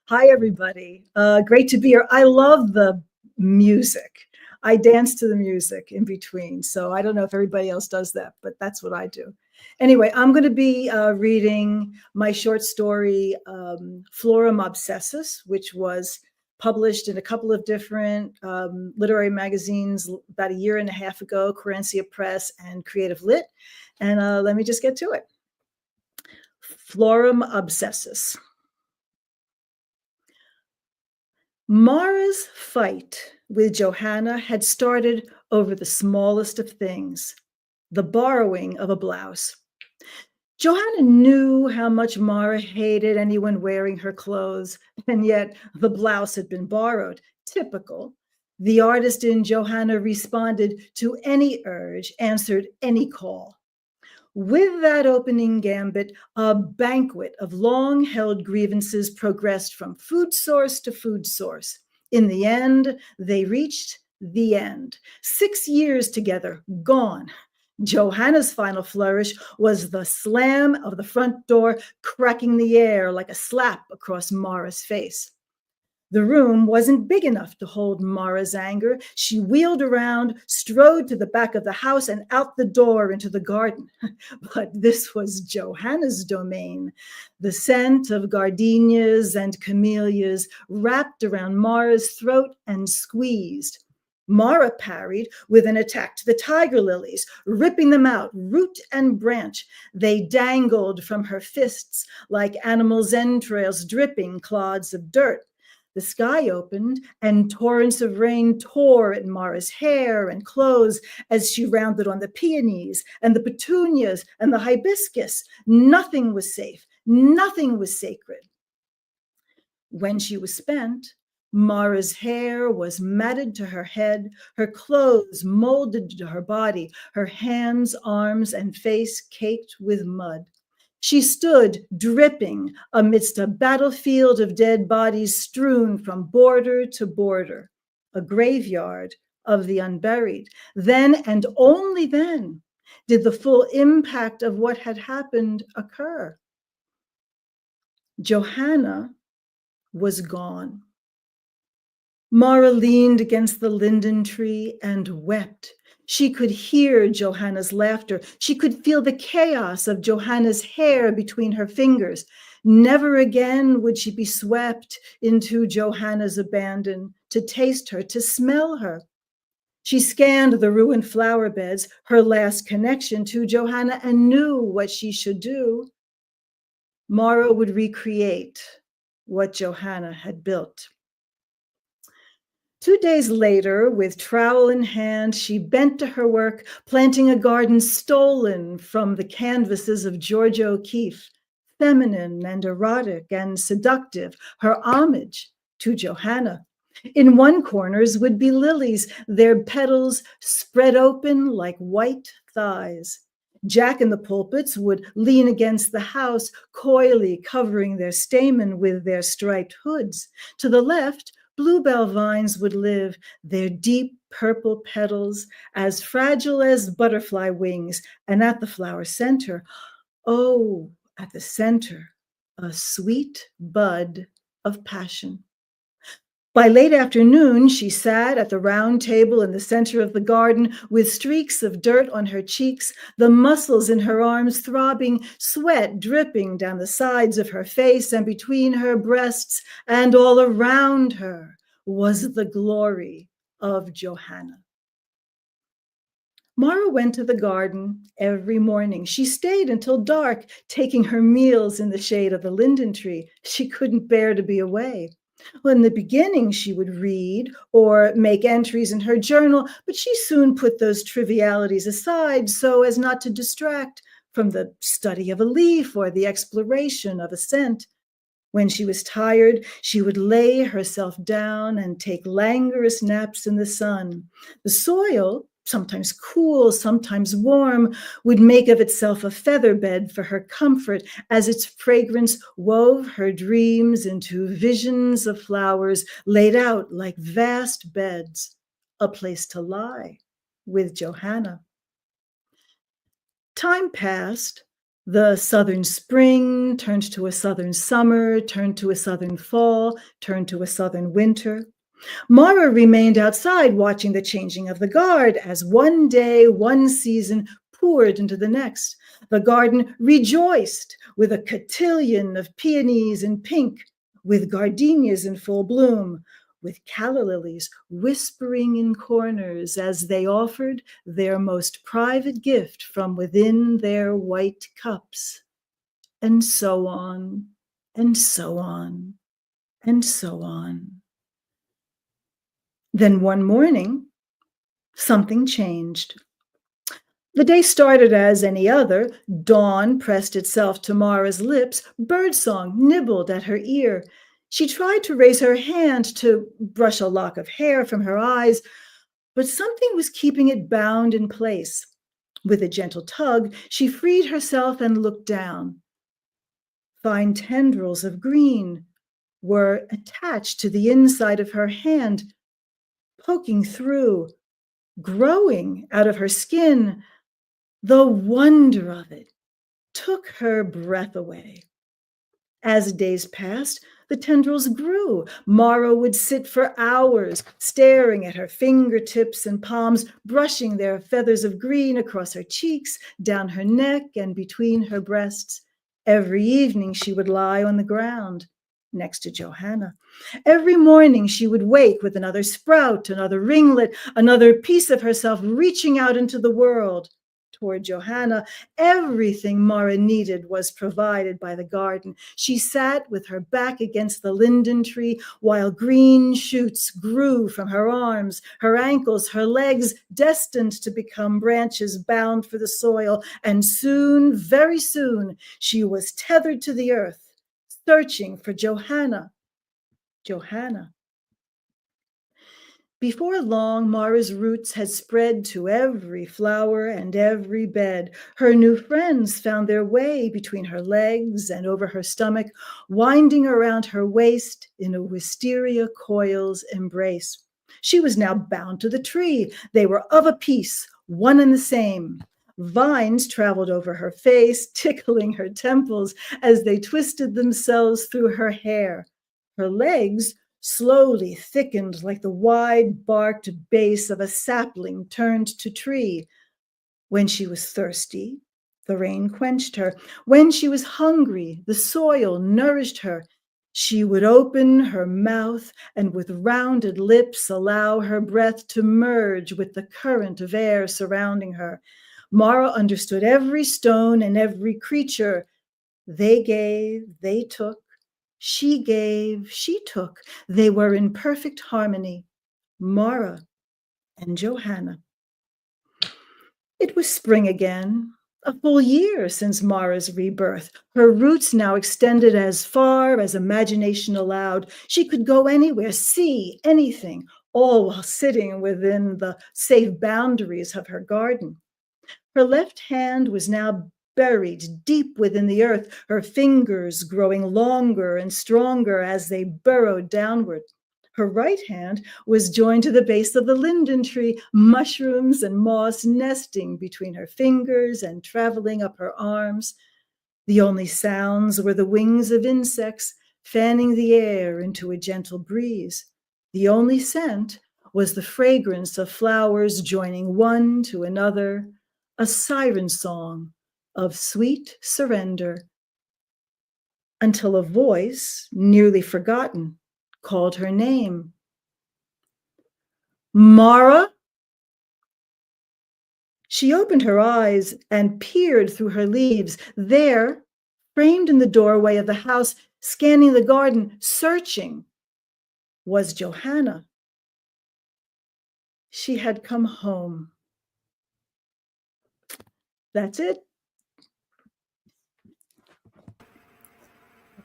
Speaker 5: Hi, everybody. Great to be here. I love the music. I dance to the music in between. So I don't know if everybody else does that, but that's what I do. Anyway, I'm going to be reading my short story, Florum Obsessus, which was published in a couple of different literary magazines about a year and a half ago, Querencia Press and Creative Lit. And let me just get to it. Florum Obsessus. Mara's fight with Johanna had started over the smallest of things, the borrowing of a blouse. Johanna knew how much Mara hated anyone wearing her clothes, and yet the blouse had been borrowed. Typical. The artist in Johanna responded to any urge, answered any call. With that opening gambit, a banquet of long-held grievances progressed from food source to food source. In the end, they reached the end. 6 years together, gone. Johanna's final flourish was the slam of the front door, cracking the air like a slap across Mara's face. The room wasn't big enough to hold Mara's anger. She wheeled around, strode to the back of the house and out the door into the garden. But this was Johanna's domain. The scent of gardenias and camellias wrapped around Mara's throat and squeezed. Mara parried with an attack to the tiger lilies, ripping them out, root and branch. They dangled from her fists like animals' entrails, dripping clods of dirt. The sky opened and torrents of rain tore at Mara's hair and clothes as she rounded on the peonies and the petunias and the hibiscus. Nothing was safe. Nothing was sacred. When she was spent, Mara's hair was matted to her head, her clothes molded to her body, her hands, arms, and face caked with mud. She stood dripping amidst a battlefield of dead bodies strewn from border to border, a graveyard of the unburied. Then and only then did the full impact of what had happened occur. Johanna was gone. Mara leaned against the linden tree and wept. She could hear Johanna's laughter. She could feel the chaos of Johanna's hair between her fingers. Never again would she be swept into Johanna's abandon, to taste her, to smell her. She scanned the ruined flower beds, her last connection to Johanna, and knew what she should do. Mara would recreate what Johanna had built. 2 days later, with trowel in hand, she bent to her work, planting a garden stolen from the canvases of Georgia O'Keeffe, feminine and erotic and seductive, her homage to Johanna. In one corners would be lilies, their petals spread open like white thighs. Jack in the pulpits would lean against the house, coyly covering their stamen with their striped hoods. To the left, bluebell vines would live, their deep purple petals as fragile as butterfly wings, and at the flower center, oh, at the center, a sweet bud of passion. By late afternoon, she sat at the round table in the center of the garden with streaks of dirt on her cheeks, the muscles in her arms throbbing, sweat dripping down the sides of her face and between her breasts, and all around her was the glory of Johanna. Mara went to the garden every morning. She stayed until dark, taking her meals in the shade of the linden tree. She couldn't bear to be away. Well, in the beginning, she would read or make entries in her journal, but she soon put those trivialities aside so as not to distract from the study of a leaf or the exploration of a scent. When she was tired, she would lay herself down and take languorous naps in the sun. The soil, sometimes cool, sometimes warm, would make of itself a feather bed for her comfort as its fragrance wove her dreams into visions of flowers laid out like vast beds, a place to lie with Johanna. Time passed. The southern spring turned to a southern summer, turned to a southern fall, turned to a southern winter. Mara remained outside watching the changing of the guard as one day, one season poured into the next. The garden rejoiced with a cotillion of peonies in pink, with gardenias in full bloom, with calla lilies whispering in corners as they offered their most private gift from within their white cups, and so on, and so on, and so on. Then one morning, something changed. The day started as any other. Dawn pressed itself to Mara's lips. Birdsong nibbled at her ear. She tried to raise her hand to brush a lock of hair from her eyes, but something was keeping it bound in place. With a gentle tug, she freed herself and looked down. Fine tendrils of green were attached to the inside of her hand, poking through, growing out of her skin. The wonder of it took her breath away. As days passed, the tendrils grew. Mara would sit for hours, staring at her fingertips and palms, brushing their feathers of green across her cheeks, down her neck, and between her breasts. Every evening she would lie on the ground next to Johanna. Every morning she would wake with another sprout, another ringlet, another piece of herself reaching out into the world. Toward Johanna, everything Mara needed was provided by the garden. She sat with her back against the linden tree while green shoots grew from her arms, her ankles, her legs, destined to become branches bound for the soil. And soon, very soon, she was tethered to the earth, searching for Johanna. Johanna. Before long, Mara's roots had spread to every flower and every bed. Her new friends found their way between her legs and over her stomach, winding around her waist in a wisteria coil's embrace. She was now bound to the tree. They were of a piece, one and the same. Vines traveled over her face, tickling her temples as they twisted themselves through her hair. Her legs slowly thickened like the wide-barked base of a sapling turned to tree. When she was thirsty, the rain quenched her. When she was hungry, the soil nourished her. She would open her mouth and with rounded lips allow her breath to merge with the current of air surrounding her. Mara understood every stone and every creature. They gave, they took. She gave, she took. They were in perfect harmony, Mara and Johanna. It was spring again, a full year since Mara's rebirth. Her roots now extended as far as imagination allowed. She could go anywhere, see anything, all while sitting within the safe boundaries of her garden. Her left hand was now buried deep within the earth, her fingers growing longer and stronger as they burrowed downward. Her right hand was joined to the base of the linden tree, mushrooms and moss nesting between her fingers and traveling up her arms. The only sounds were the wings of insects fanning the air into a gentle breeze. The only scent was the fragrance of flowers joining one to another, a siren song of sweet surrender, until a voice, nearly forgotten, called her name. Mara? She opened her eyes and peered through her leaves. There, framed in the doorway of the house, scanning the garden, searching, was Johanna. She had come home. That's it.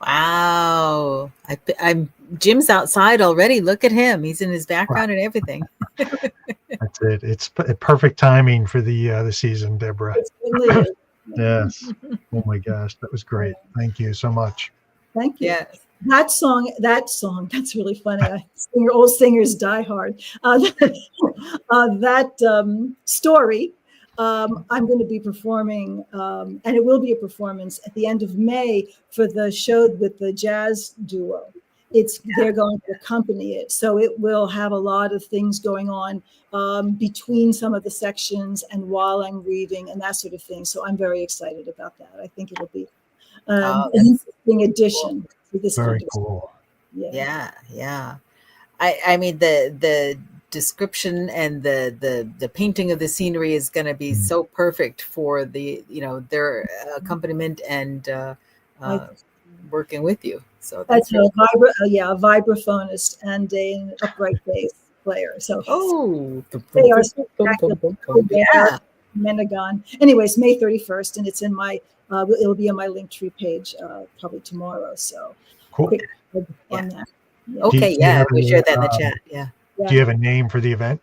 Speaker 2: Wow. I'm Jim's outside already. Look at him. He's in his background and everything.
Speaker 1: That's it. It's perfect timing for the season, Deborah.
Speaker 5: It's really is.
Speaker 1: Yes. Oh my gosh, that was great. Thank you so much.
Speaker 5: Thank you.
Speaker 2: Yes.
Speaker 5: That song, that's really funny. Old singers die hard. That story, I'm going to be performing, and it will be a performance at the end of May for the show with the jazz duo. They're going to accompany it, so it will have a lot of things going on between some of the sections and while I'm reading and that sort of thing. So I'm very excited about that. I think it'll be an interesting addition to this.
Speaker 1: Very cool.
Speaker 2: Yeah. I mean the description and the painting of the scenery is going to be so perfect for the their accompaniment and working with you. So that's
Speaker 5: a vibraphonist and an upright bass player. So they are Menagon. Anyways, May 31st, and it's in my it'll be on my Linktree page probably tomorrow. So
Speaker 1: cool.
Speaker 5: On that. Yeah.
Speaker 2: Okay, we shared that in the chat. Yeah.
Speaker 1: Do you have a name for the event?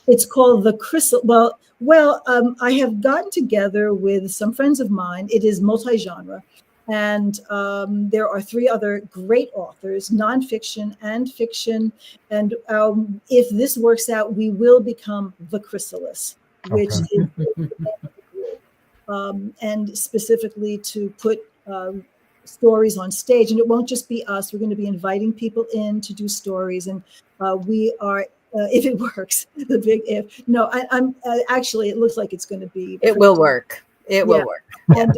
Speaker 5: It's called the Crystal. Well, I have gotten together with some friends of mine. It is multi-genre. And there are 3 other great authors, nonfiction and fiction. And if this works out, we will become the Chrysalis, which is and specifically to put stories on stage. And it won't just be us. We're going to be inviting people in to do stories. And we are, if it works, the big if. No, I'm actually, it looks like it's going to be.
Speaker 2: It will work. It will work.
Speaker 5: And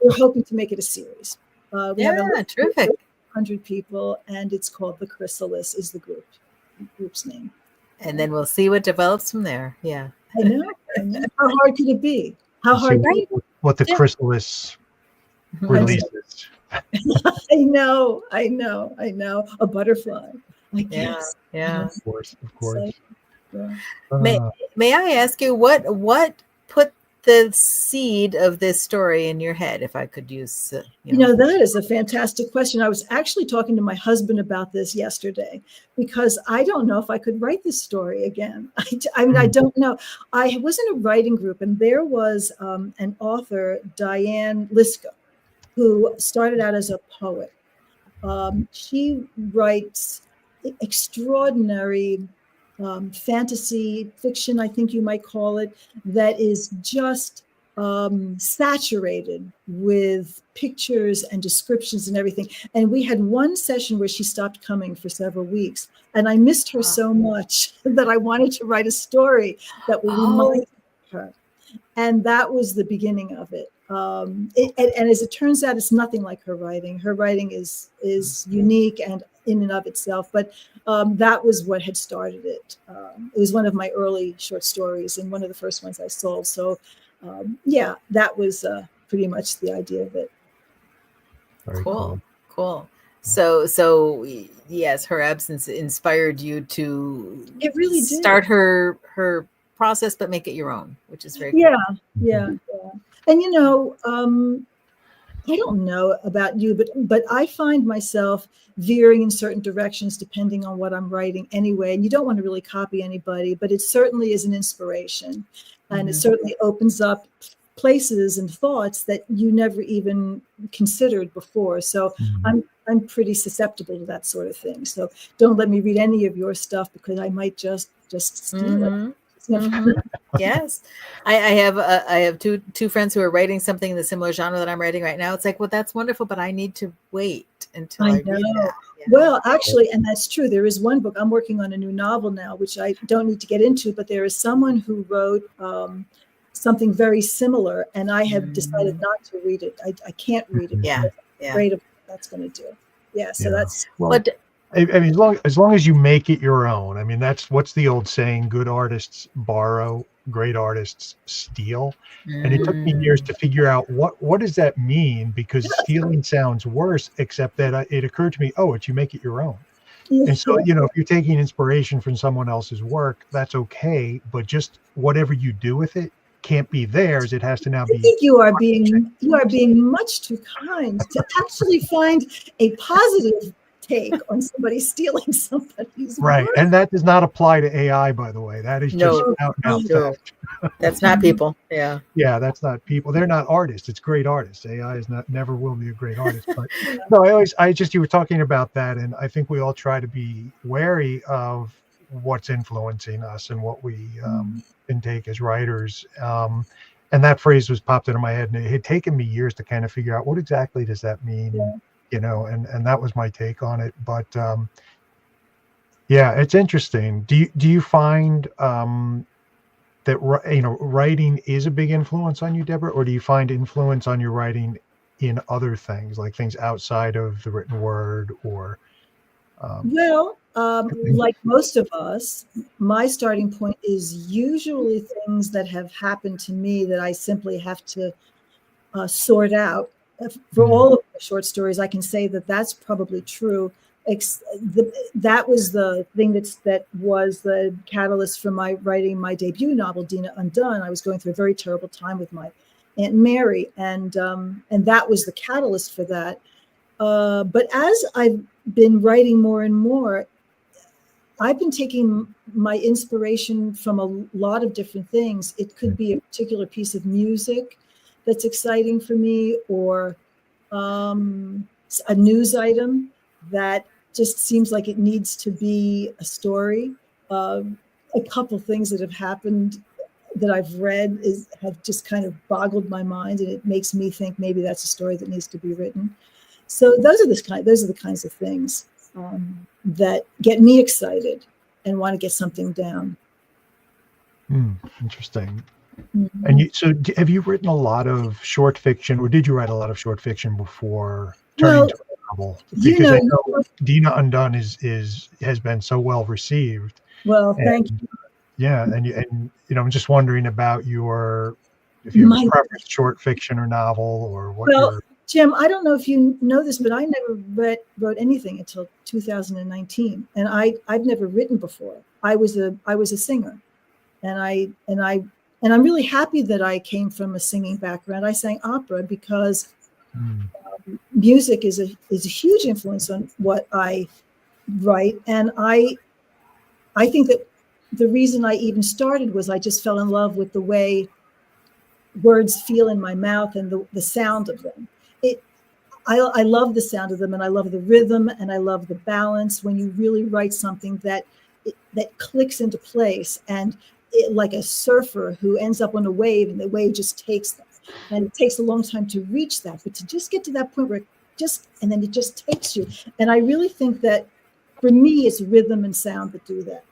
Speaker 5: we're hoping to make it a series. We have
Speaker 2: terrific.
Speaker 5: 100 people, and it's called The Chrysalis is the group's name.
Speaker 2: And then we'll see what develops from there. Yeah.
Speaker 5: I know. How hard could it be? How hard?
Speaker 1: What the Chrysalis releases.
Speaker 5: I know. A butterfly. I guess.
Speaker 2: Yeah.
Speaker 1: Of course.
Speaker 5: So,
Speaker 2: May I ask you what put the seed of this story in your head, if I could use
Speaker 5: that is a fantastic question. I was actually talking to my husband about this yesterday, because I don't know if I could write this story again. I mean, I don't know. I was in a writing group, and there was an author, Diane Liska, who started out as a poet. She writes extraordinary fantasy fiction, I think you might call it, that is just saturated with pictures and descriptions and everything. And we had one session where she stopped coming for several weeks, and I missed her so much that I wanted to write a story that would remind her. And that was the beginning of it. And as it turns out, it's nothing like her writing. Her writing is unique and in and of itself, but that was what had started it. It was one of my early short stories and one of the first ones I sold. So that was pretty much the idea of it.
Speaker 1: Very
Speaker 2: cool. So yes, her absence inspired you to start her process, but make it your own, which is very cool.
Speaker 5: Yeah. And I don't know about you, but I find myself veering in certain directions depending on what I'm writing anyway. And you don't want to really copy anybody, but it certainly is an inspiration. And it certainly opens up places and thoughts that you never even considered before. So I'm pretty susceptible to that sort of thing. So don't let me read any of your stuff, because I might just steal it.
Speaker 2: Yes, I have two friends who are writing something in the similar genre that I'm writing right now. It's like, well, that's wonderful, but I need to wait until I read that.
Speaker 5: Well, actually, and that's true. There is one book. I'm working on a new novel now, which I don't need to get into, but there is someone who wrote something very similar, and I have decided not to read it. I can't read it.
Speaker 2: Yeah,
Speaker 5: because I'm
Speaker 2: yeah.
Speaker 5: afraid of what that's going to do. Yeah, so that's
Speaker 1: well,
Speaker 2: But
Speaker 1: I mean, as long as you make it your own. I mean, what's the old saying? Good artists borrow, great artists steal. And it took me years to figure out what does that mean, because stealing sounds worse, except that it occurred to me, oh, it's you make it your own. And so, if you're taking inspiration from someone else's work, that's okay. But just whatever you do with it can't be theirs. It has to now
Speaker 5: I
Speaker 1: be.
Speaker 5: think you are being much too kind to actually find a positive take on somebody stealing somebody's
Speaker 1: Right.
Speaker 5: work.
Speaker 1: And that does not apply to AI, by the way. That is just out and out fact.
Speaker 2: That's not people. Yeah.
Speaker 1: Yeah, that's not people. They're not artists. It's great artists. AI is never will be a great artist. But no, you were talking about that, and I think we all try to be wary of what's influencing us and what we can take as writers. And that phrase was popped into my head, and it had taken me years to kind of figure out what exactly does that mean, and that was my take on it. But yeah, it's interesting. Do you find that writing is a big influence on you, Deborah, or do you find influence on your writing in other things, like things outside of the written word, or
Speaker 5: like most of us, my starting point is usually things that have happened to me that I simply have to sort out. For all of the short stories, I can say that that's probably true. That was the thing that was the catalyst for my writing my debut novel, Dina Undone. I was going through a very terrible time with my Aunt Mary, and that was the catalyst for that. But as I've been writing more and more, I've been taking my inspiration from a lot of different things. It could be a particular piece of music that's exciting for me, or a news item that just seems like it needs to be a story. A couple things that have happened that I've read have just kind of boggled my mind, and it makes me think maybe that's a story that needs to be written. So those are the kinds of things that get me excited and want to get something down.
Speaker 1: Interesting. And have you written a lot of short fiction, or did you write a lot of short fiction before turning to a novel? Because I know Dina Undone has been so well received.
Speaker 5: Well, thank you.
Speaker 1: Yeah, and I'm just wondering about if you have a preference, short fiction or novel, or what.
Speaker 5: Well, Jim, I don't know if you know this, but I never wrote anything until 2019, and I've never written before. I was a singer, and I'm really happy that I came from a singing background. I sang opera because music is a huge influence on what I write, and I think that the reason I even started was I just fell in love with the way words feel in my mouth and the sound of them. I love the sound of them, and I love the rhythm, and I love the balance when you really write something that clicks into place, and like a surfer who ends up on a wave and the wave just takes them. And it takes a long time to reach that, but to just get to that point where and then it just takes you. And I really think that for me, it's rhythm and sound that do that.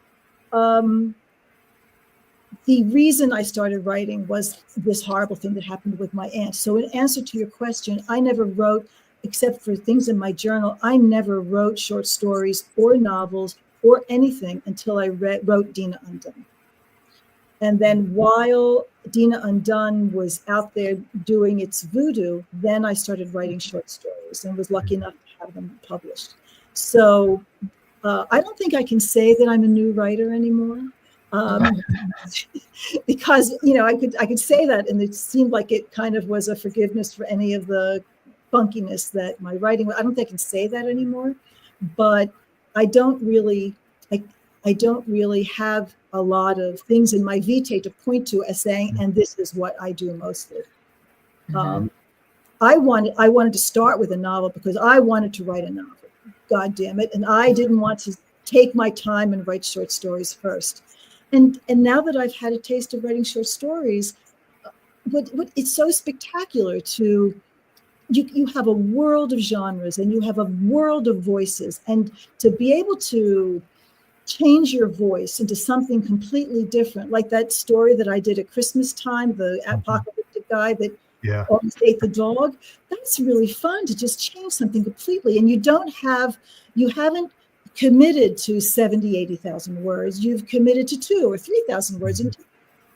Speaker 5: The reason I started writing was this horrible thing that happened with my aunt. So in answer to your question, I never wrote, except for things in my journal, I never wrote short stories or novels or anything until I wrote Dina Undone. And then while Dina Undone was out there doing its voodoo, then I started writing short stories and was lucky enough to have them published. So I don't think I can say that I'm a new writer anymore. Because I could say that, and it seemed like it kind of was a forgiveness for any of the funkiness that my writing. I don't think I can say that anymore, but I don't really have a lot of things in my vitae to point to as saying, and this is what I do mostly. I wanted to start with a novel because I wanted to write a novel. God damn it, and I didn't want to take my time and write short stories first. And now that I've had a taste of writing short stories, what it's so spectacular to you have a world of genres and you have a world of voices, and to be able to change your voice into something completely different, like that story that I did at Christmas time, the apocalyptic guy that almost ate the dog. That's really fun, to just change something completely. And you haven't committed to 70, 80,000 words. You've committed to 2,000 or 3,000 words.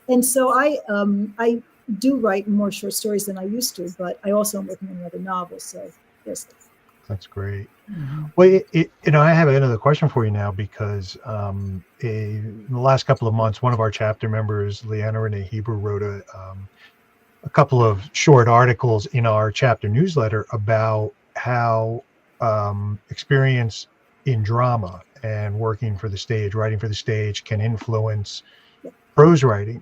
Speaker 5: And so I do write more short stories than I used to, but I also am working on another novel. So yes.
Speaker 1: That's great. Well, I have another question for you now, because in the last couple of months, one of our chapter members, Leanna Renee Hebrew, wrote a couple of short articles in our chapter newsletter about how experience in drama and working for the stage, writing for the stage, can influence prose writing.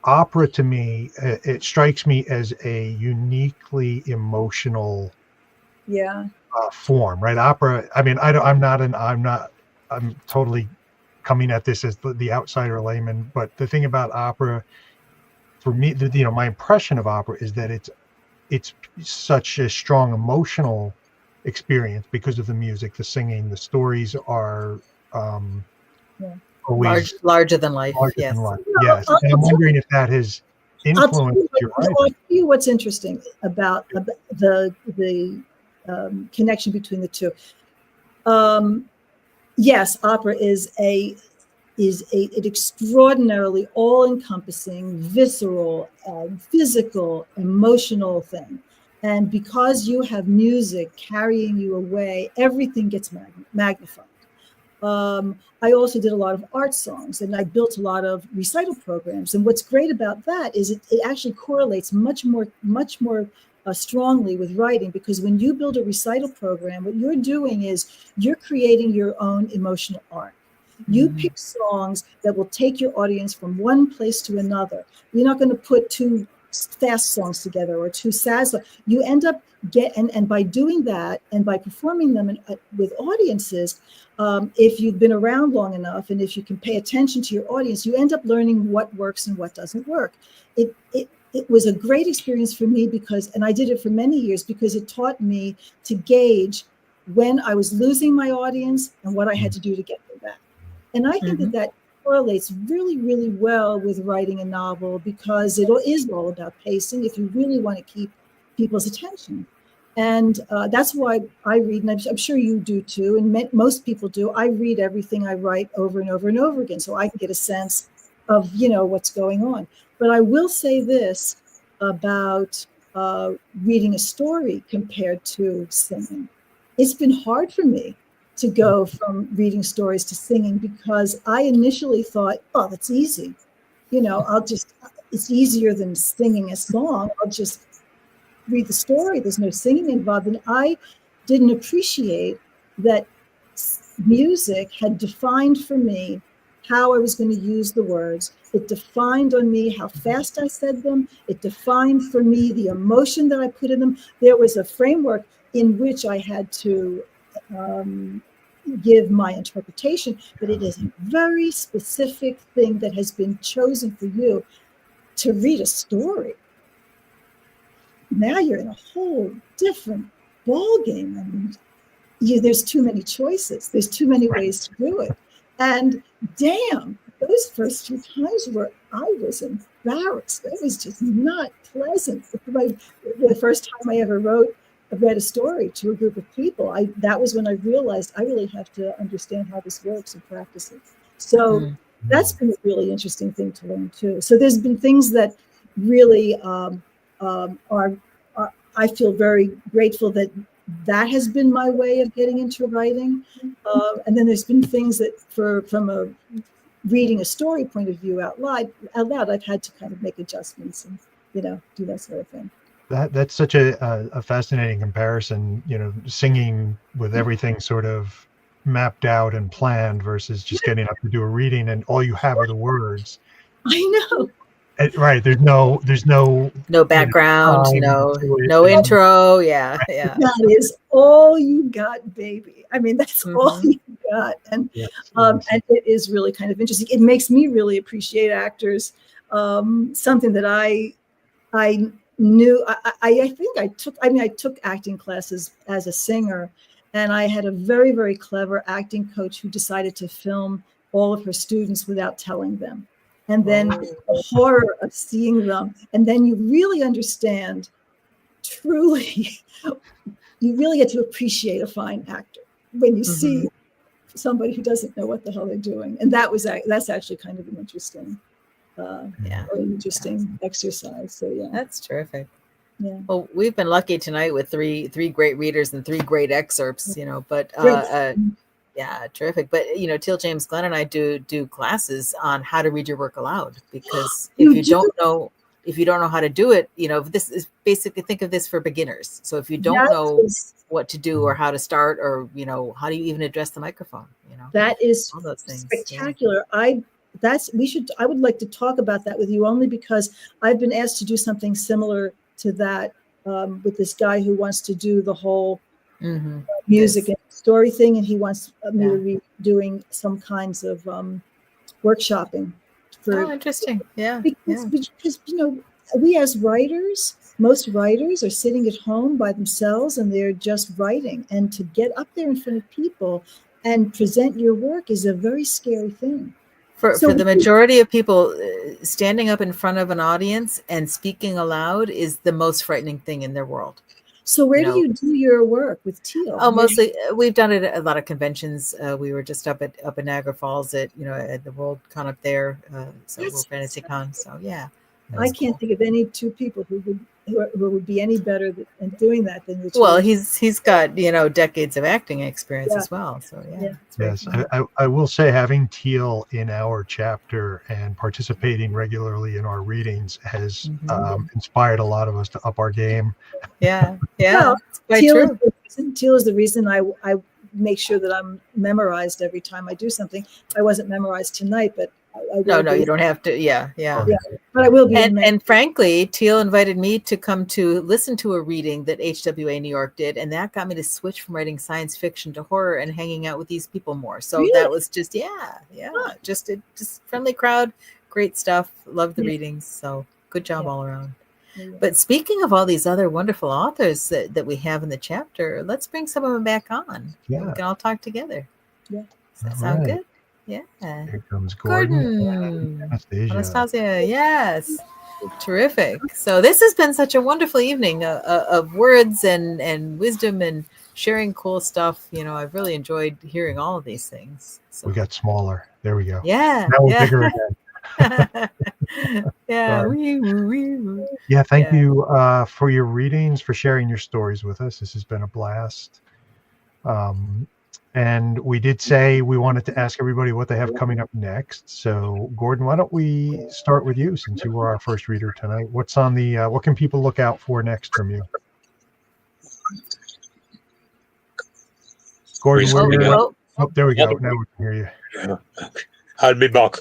Speaker 1: Opera, to me, it strikes me as a uniquely emotional form, right? Opera. I mean, I'm totally coming at this as the outsider layman, but the thing about opera, for me, my impression of opera is that it's such a strong emotional experience because of the music, the singing, the stories are always
Speaker 2: larger than life.
Speaker 1: Yes. Yes. And I'm wondering if that has influenced your writing.
Speaker 5: I'll tell you what's interesting about the connection between the two. Yes, opera is an extraordinarily all-encompassing, visceral, physical, emotional thing. And because you have music carrying you away, everything gets magnified. I also did a lot of art songs, and I built a lot of recital programs. And what's great about that is it actually correlates much more strongly with writing, because when you build a recital program, what you're doing is you're creating your own emotional art. You pick songs that will take your audience from one place to another. You're not going to put 2 fast songs together or 2 sad songs. You end up and by doing that and by performing them with audiences, if you've been around long enough and if you can pay attention to your audience, you end up learning what works and what doesn't work. It was a great experience for me and I did it for many years, because it taught me to gauge when I was losing my audience and what I had to do to get them back. And I think that correlates really, really well with writing a novel, because it is all about pacing if you really want to keep people's attention. And that's why I read, and I'm sure you do too, and most people do. I read everything I write over and over and over again, so I can get a sense of, what's going on. But I will say this about reading a story compared to singing. It's been hard for me to go from reading stories to singing, because I initially thought, oh, that's easy. It's easier than singing a song. I'll just read the story. There's no singing involved. And I didn't appreciate that music had defined for me how I was going to use the words. It defined on me how fast I said them. It defined for me the emotion that I put in them. There was a framework in which I had to give my interpretation, but it is a very specific thing that has been chosen for you to read a story. Now you're in a whole different ballgame. I mean, there's too many choices. There's too many ways to do it. And damn, those first few times I was embarrassed. It was just not pleasant. The first time I ever read a story to a group of people, that was when I realized I really have to understand how this works and practice it. So that's been a really interesting thing to learn too. So there's been things that really I feel very grateful that has been my way of getting into writing. And then there's been things that from a reading a story point of view out loud, I've had to kind of make adjustments and, do that sort of thing.
Speaker 1: That's such a fascinating comparison, singing with everything sort of mapped out and planned versus just getting up to do a reading and all you have are the words.
Speaker 5: I know.
Speaker 1: Right. There's no
Speaker 2: background, no intro. Yeah.
Speaker 5: That is all you got, baby. I mean, that's all you got. And and it is really kind of interesting. It makes me really appreciate actors. Something that I knew, I think I took acting classes as a singer, and I had a very, very clever acting coach who decided to film all of her students without telling them. And then the horror of seeing them. And then you really understand, truly, you really get to appreciate a fine actor when you see somebody who doesn't know what the hell they're doing. And that's actually kind of an interesting, exercise. So yeah,
Speaker 2: that's terrific.
Speaker 5: Yeah.
Speaker 2: Well, we've been lucky tonight with three great readers and 3 great excerpts, but yeah, terrific. But Teal James Glenn and I do classes on how to read your work aloud, because if you don't know how to do it, this is basically, think of this for beginners. So if you don't know what to do or how to start, or how do you even address the microphone,
Speaker 5: that is
Speaker 2: all those things.
Speaker 5: Spectacular. I would like to talk about that with you, only because I've been asked to do something similar to that with this guy who wants to do the whole music and story thing, and he wants me to be doing some kinds of workshopping.
Speaker 2: Interesting.
Speaker 5: Because we as writers, most writers are sitting at home by themselves and they're just writing, and to get up there in front of people and present your work is a very scary thing.
Speaker 2: For the majority of people, standing up in front of an audience and speaking aloud is the most frightening thing in their world.
Speaker 5: So where do you do your work with Teal?
Speaker 2: Oh, mostly we've done it at a lot of conventions. We were just up in Niagara Falls at the World Con up there, World Fantasy Con. So yeah,
Speaker 5: I can't think of any 2 people who would be any better at doing that than the 2.
Speaker 2: Well, he's got decades of acting experience as well. So
Speaker 1: yes, I will say, having Teal in our chapter and participating regularly in our readings has inspired a lot of us to up our game.
Speaker 2: Yeah,
Speaker 5: well,
Speaker 2: it's quite true.
Speaker 5: Teal is the reason I make sure that I'm memorized every time I do something. I wasn't memorized tonight, but
Speaker 2: No, you don't have to. Yeah.
Speaker 5: But I will be.
Speaker 2: And frankly, Teal invited me to come to listen to a reading that HWA New York did, and that got me to switch from writing science fiction to horror and hanging out with these people more. So that was just just a friendly crowd, great stuff. Loved the readings. So good job all around. But speaking of all these other wonderful authors that we have in the chapter, let's bring some of them back on.
Speaker 1: Yeah.
Speaker 2: We can all talk together.
Speaker 5: Yeah.
Speaker 2: Does that sound good? Yeah.
Speaker 1: Here comes Gordon.
Speaker 2: Anastasia, yes. Terrific. So this has been such a wonderful evening of words and wisdom and sharing cool stuff. I've really enjoyed hearing all of these things. So.
Speaker 1: We got smaller. There we go.
Speaker 2: Yeah.
Speaker 1: Now we're bigger again.
Speaker 2: Yeah.
Speaker 1: Thank you for your readings, for sharing your stories with us. This has been a blast. And we did say we wanted to ask everybody what they have coming up next. So Gordon, why don't we start with you, since you were our first reader tonight? What's on the what can people look out for next from you? Gordon, there we go. Now we can hear you.
Speaker 3: I'll be back.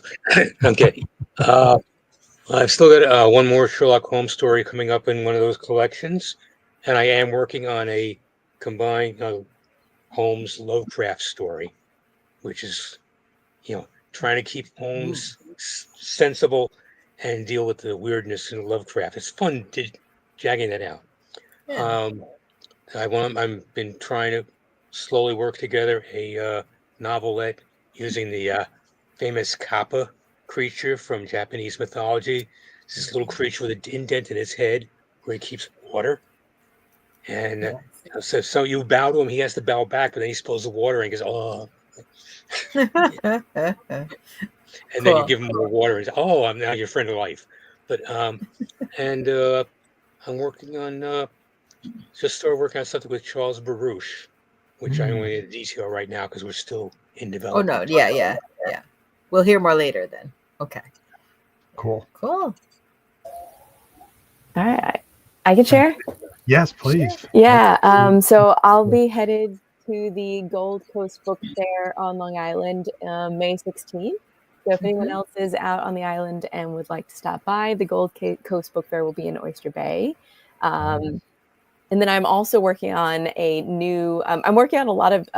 Speaker 3: Okay. I've still got one more Sherlock Holmes story coming up in one of those collections, and I am working on a combined Holmes Lovecraft story, which is, trying to keep Holmes sensible and deal with the weirdness in Lovecraft. It's fun jagging that out.
Speaker 2: Yeah.
Speaker 3: I've been trying to slowly work together a novelette using the famous Kappa creature from Japanese mythology. It's this little creature with an indent in his head where he keeps water. And so you bow to him, he has to bow back, but then he spills the water and goes, oh. And then you give him more water and say, oh, I'm now your friend of life. But and I'm working on just started working on something with Charles Baruch, which I only need a detail right now because we're still in development.
Speaker 2: Oh no, yeah. We'll hear more later then. Okay.
Speaker 1: Cool.
Speaker 2: All
Speaker 4: right. I can share?
Speaker 1: Yes, please.
Speaker 4: Yeah. So I'll be headed to the Gold Coast Book Fair on Long Island May 16th. So if anyone else is out on the island and would like to stop by, the Gold Coast Book Fair will be in Oyster Bay. And then I'm also working on a new, I'm working on a lot of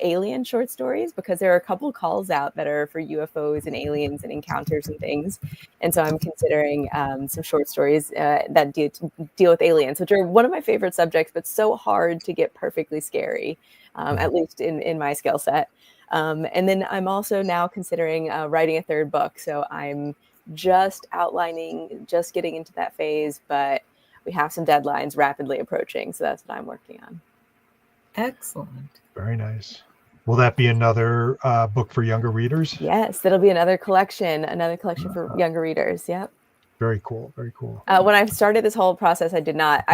Speaker 4: alien short stories, because there are a couple calls out that are for UFOs and aliens and encounters and things. And so I'm considering some short stories that deal with aliens, which are one of my favorite subjects, but so hard to get perfectly scary, at least in my skill set. And then I'm also now considering writing a third book. So I'm just outlining, just getting into that phase, but we have some deadlines rapidly approaching. So that's what I'm working on.
Speaker 2: Excellent.
Speaker 1: Very nice. Will that be another book for younger readers?
Speaker 4: Yes, that'll be another collection for younger readers. Yep.
Speaker 1: Very cool. Very cool.
Speaker 4: When I started this whole process, I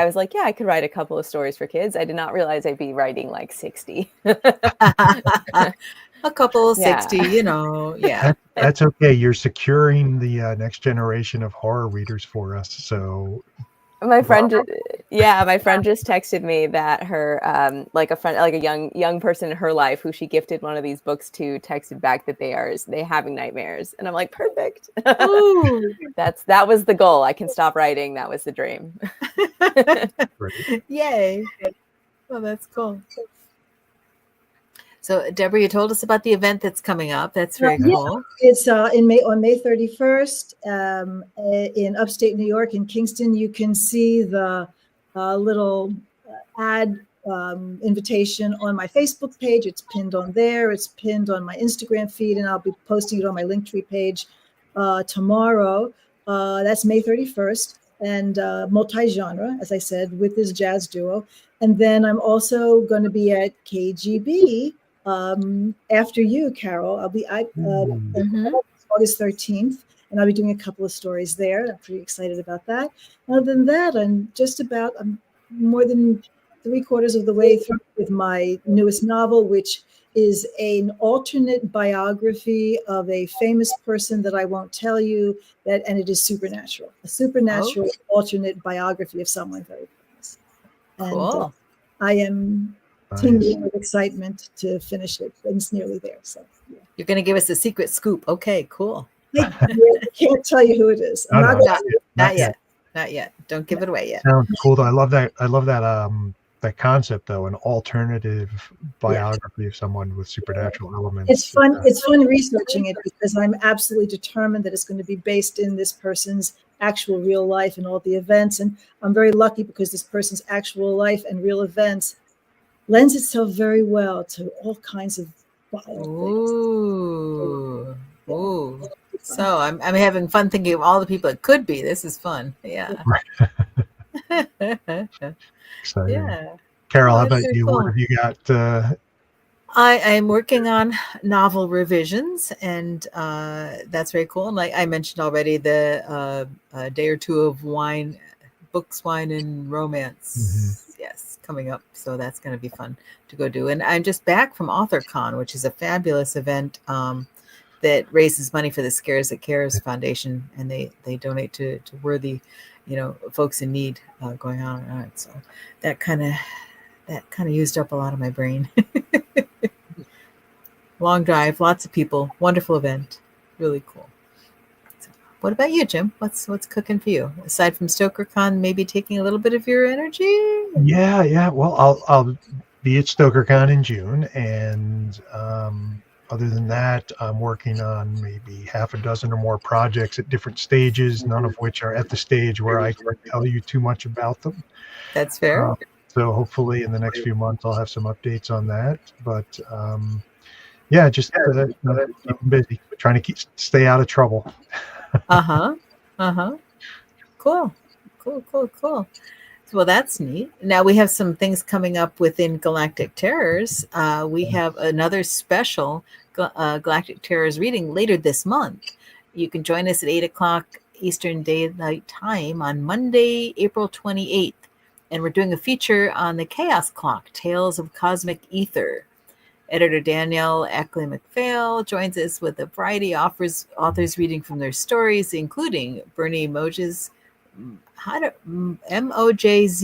Speaker 4: was like, yeah, I could write a couple of stories for kids. I did not realize I'd be writing like 60.
Speaker 2: A couple of 60, yeah.
Speaker 1: That's okay. You're securing the next generation of horror readers for us. So
Speaker 4: my friend just texted me that her a young person in her life who she gifted one of these books to texted back that they having nightmares, and I'm like, perfect. That was the goal. I can stop writing. That was the dream.
Speaker 2: Yay! Well, that's cool. So, Deborah, you told us about the event that's coming up. That's very cool.
Speaker 5: It's on May 31st in upstate New York in Kingston. You can see the little ad invitation on my Facebook page. It's pinned on there. It's pinned on my Instagram feed, and I'll be posting it on my Linktree page tomorrow. That's May 31st, and multi-genre, as I said, with this jazz duo. And then I'm also going to be at KGB. After you, Carol, I'll be August 13th, and I'll be doing a couple of stories there. I'm pretty excited about that. Other than that, I'm more than 3/4 of the way through with my newest novel, which is an alternate biography of a famous person that I won't tell you, and it is supernatural. A supernatural alternate biography of someone very famous.
Speaker 2: Cool.
Speaker 5: And I am tingling with excitement to finish it, and it's nearly there. So
Speaker 2: you're going to give us a secret scoop. Okay, cool.
Speaker 5: I can't tell you who it is.
Speaker 2: Not yet. Don't give it away yet.
Speaker 1: Sounds cool though. I love that. That concept though, an alternative biography of someone with supernatural elements.
Speaker 5: It's fun. It's fun researching it because I'm absolutely determined that it's going to be based in this person's actual real life and all the events. And I'm very lucky because this person's actual life and real events lends itself very well to all kinds of wild things.
Speaker 2: Ooh. So I'm having fun thinking of all the people it could be. This is fun. Yeah.
Speaker 1: Exciting.
Speaker 2: Yeah.
Speaker 1: Carol, how about you? Cool. What have you got?
Speaker 2: I am working on novel revisions, and that's very cool. And like I mentioned already, the day or two of books, wine, and romance. Mm-hmm. Yes, coming up. So that's going to be fun to go do. And I'm just back from AuthorCon, which is a fabulous event that raises money for the Scares That Cares Foundation, and they donate to worthy, folks in need going on and on. So that kind of used up a lot of my brain. Long drive, lots of people, wonderful event, really cool. So what about you, Jim? What's cooking for you aside from StokerCon? Maybe taking a little bit of your energy.
Speaker 1: Yeah. Well, I'll be at StokerCon in June, and other than that, I'm working on maybe half a dozen or more projects at different stages, none of which are at the stage where I can tell you too much about them.
Speaker 2: That's fair.
Speaker 1: So hopefully in the next few months, I'll have some updates on that. But just keep busy, trying to stay out of trouble.
Speaker 2: Cool. Well, that's neat. Now we have some things coming up within Galactic Terrors. We have another special Galactic Terrors reading later this month. You can join us at 8:00 Eastern Daylight Time on Monday, April 28th. And we're doing a feature on the Chaos Clock, Tales of Cosmic Ether. Editor Danielle Ackley McPhail joins us with a variety of authors reading from their stories, including Bernie Mojez. Mojzes.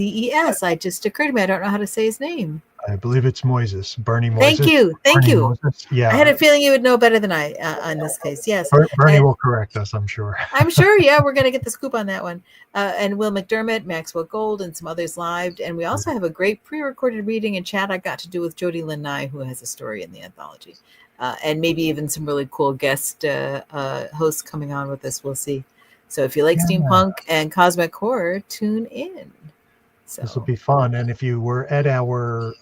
Speaker 2: It just occurred to me. I don't know how to say his name.
Speaker 1: I believe it's Moises, Bernie Moises.
Speaker 2: Thank you. Thank
Speaker 1: Bernie
Speaker 2: you.
Speaker 1: Moses. Yeah.
Speaker 2: I had a feeling you would know better than I in this case. Yes.
Speaker 1: Bernie
Speaker 2: And
Speaker 1: will correct us, I'm sure.
Speaker 2: I'm sure. Yeah, we're going to get the scoop on that one. And Will McDermott, Maxwell Gold, and some others live. And we also have a great pre-recorded reading and chat I got to do with Jody Lynn Nye, who has a story in the anthology. And maybe even some really cool guest hosts coming on with us. We'll see. So if you like steampunk and cosmic horror, tune in. So
Speaker 1: This will be fun. And if you were at our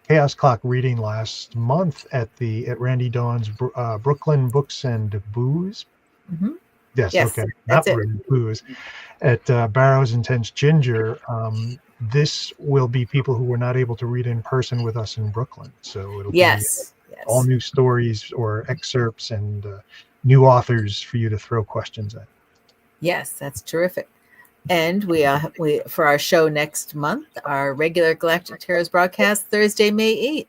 Speaker 1: Chaos Clock reading last month at Randy Dawn's Brooklyn Books and Booze.
Speaker 2: Mm-hmm.
Speaker 1: Yes, okay.
Speaker 2: That's
Speaker 1: Not Booze. At Barrows Intense Ginger, this will be people who were not able to read in person with us in Brooklyn. So it'll be all new stories or excerpts and new authors for you to throw questions at.
Speaker 2: Yes, that's terrific. And we for our show next month, our regular Galactic Terrors broadcast Thursday, May 8th.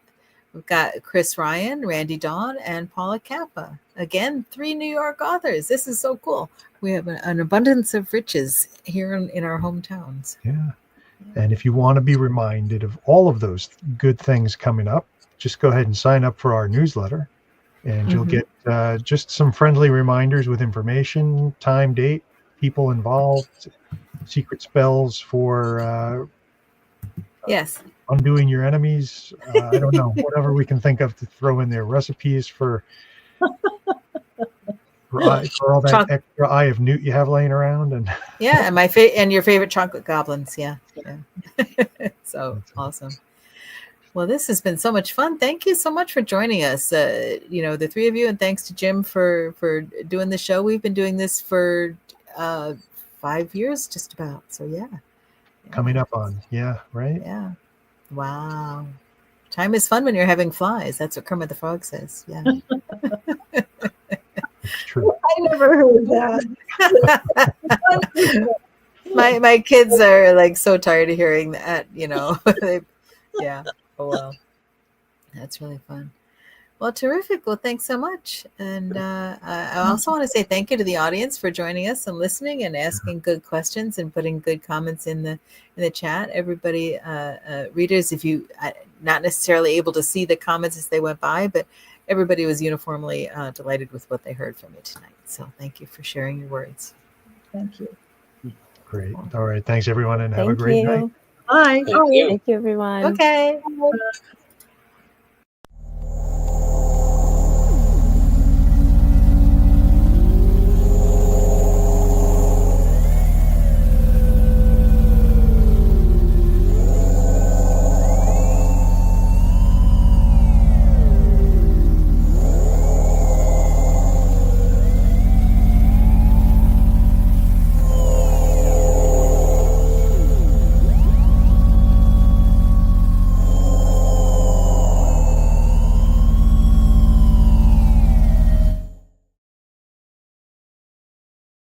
Speaker 2: We've got Chris Ryan, Randy Dawn, and Paula Kappa. Again, 3 New York authors. This is so cool. We have an abundance of riches here in our hometowns.
Speaker 1: Yeah. And if you want to be reminded of all of those good things coming up, just go ahead and sign up for our newsletter. And you'll get just some friendly reminders with information, time, date, people involved, secret spells for undoing your enemies. I don't know, whatever we can think of to throw in there. Recipes for all that extra eye of newt you have laying around, and
Speaker 2: and and your favorite chocolate goblins. Yeah. So awesome. Well, this has been so much fun. Thank you so much for joining us. The 3 of you, and thanks to Jim for doing the show. We've been doing this for 5 years, just about. So
Speaker 1: coming up on right.
Speaker 2: Yeah. Wow. Time is fun when you're having flies. That's what Kermit the Frog says. Yeah.
Speaker 1: It's true.
Speaker 5: I never heard that.
Speaker 2: my kids are like so tired of hearing that. Oh well. That's really fun. Well, terrific. Well, thanks so much. And I also want to say thank you to the audience for joining us and listening and asking good questions and putting good comments in the chat. Everybody, readers, if you not necessarily able to see the comments as they went by, but everybody was uniformly delighted with what they heard from you tonight. So thank you for sharing your words.
Speaker 5: Thank you.
Speaker 1: Great. All right. Thanks, everyone, and have a great night.
Speaker 5: Bye.
Speaker 4: Thank you, everyone.
Speaker 2: Okay.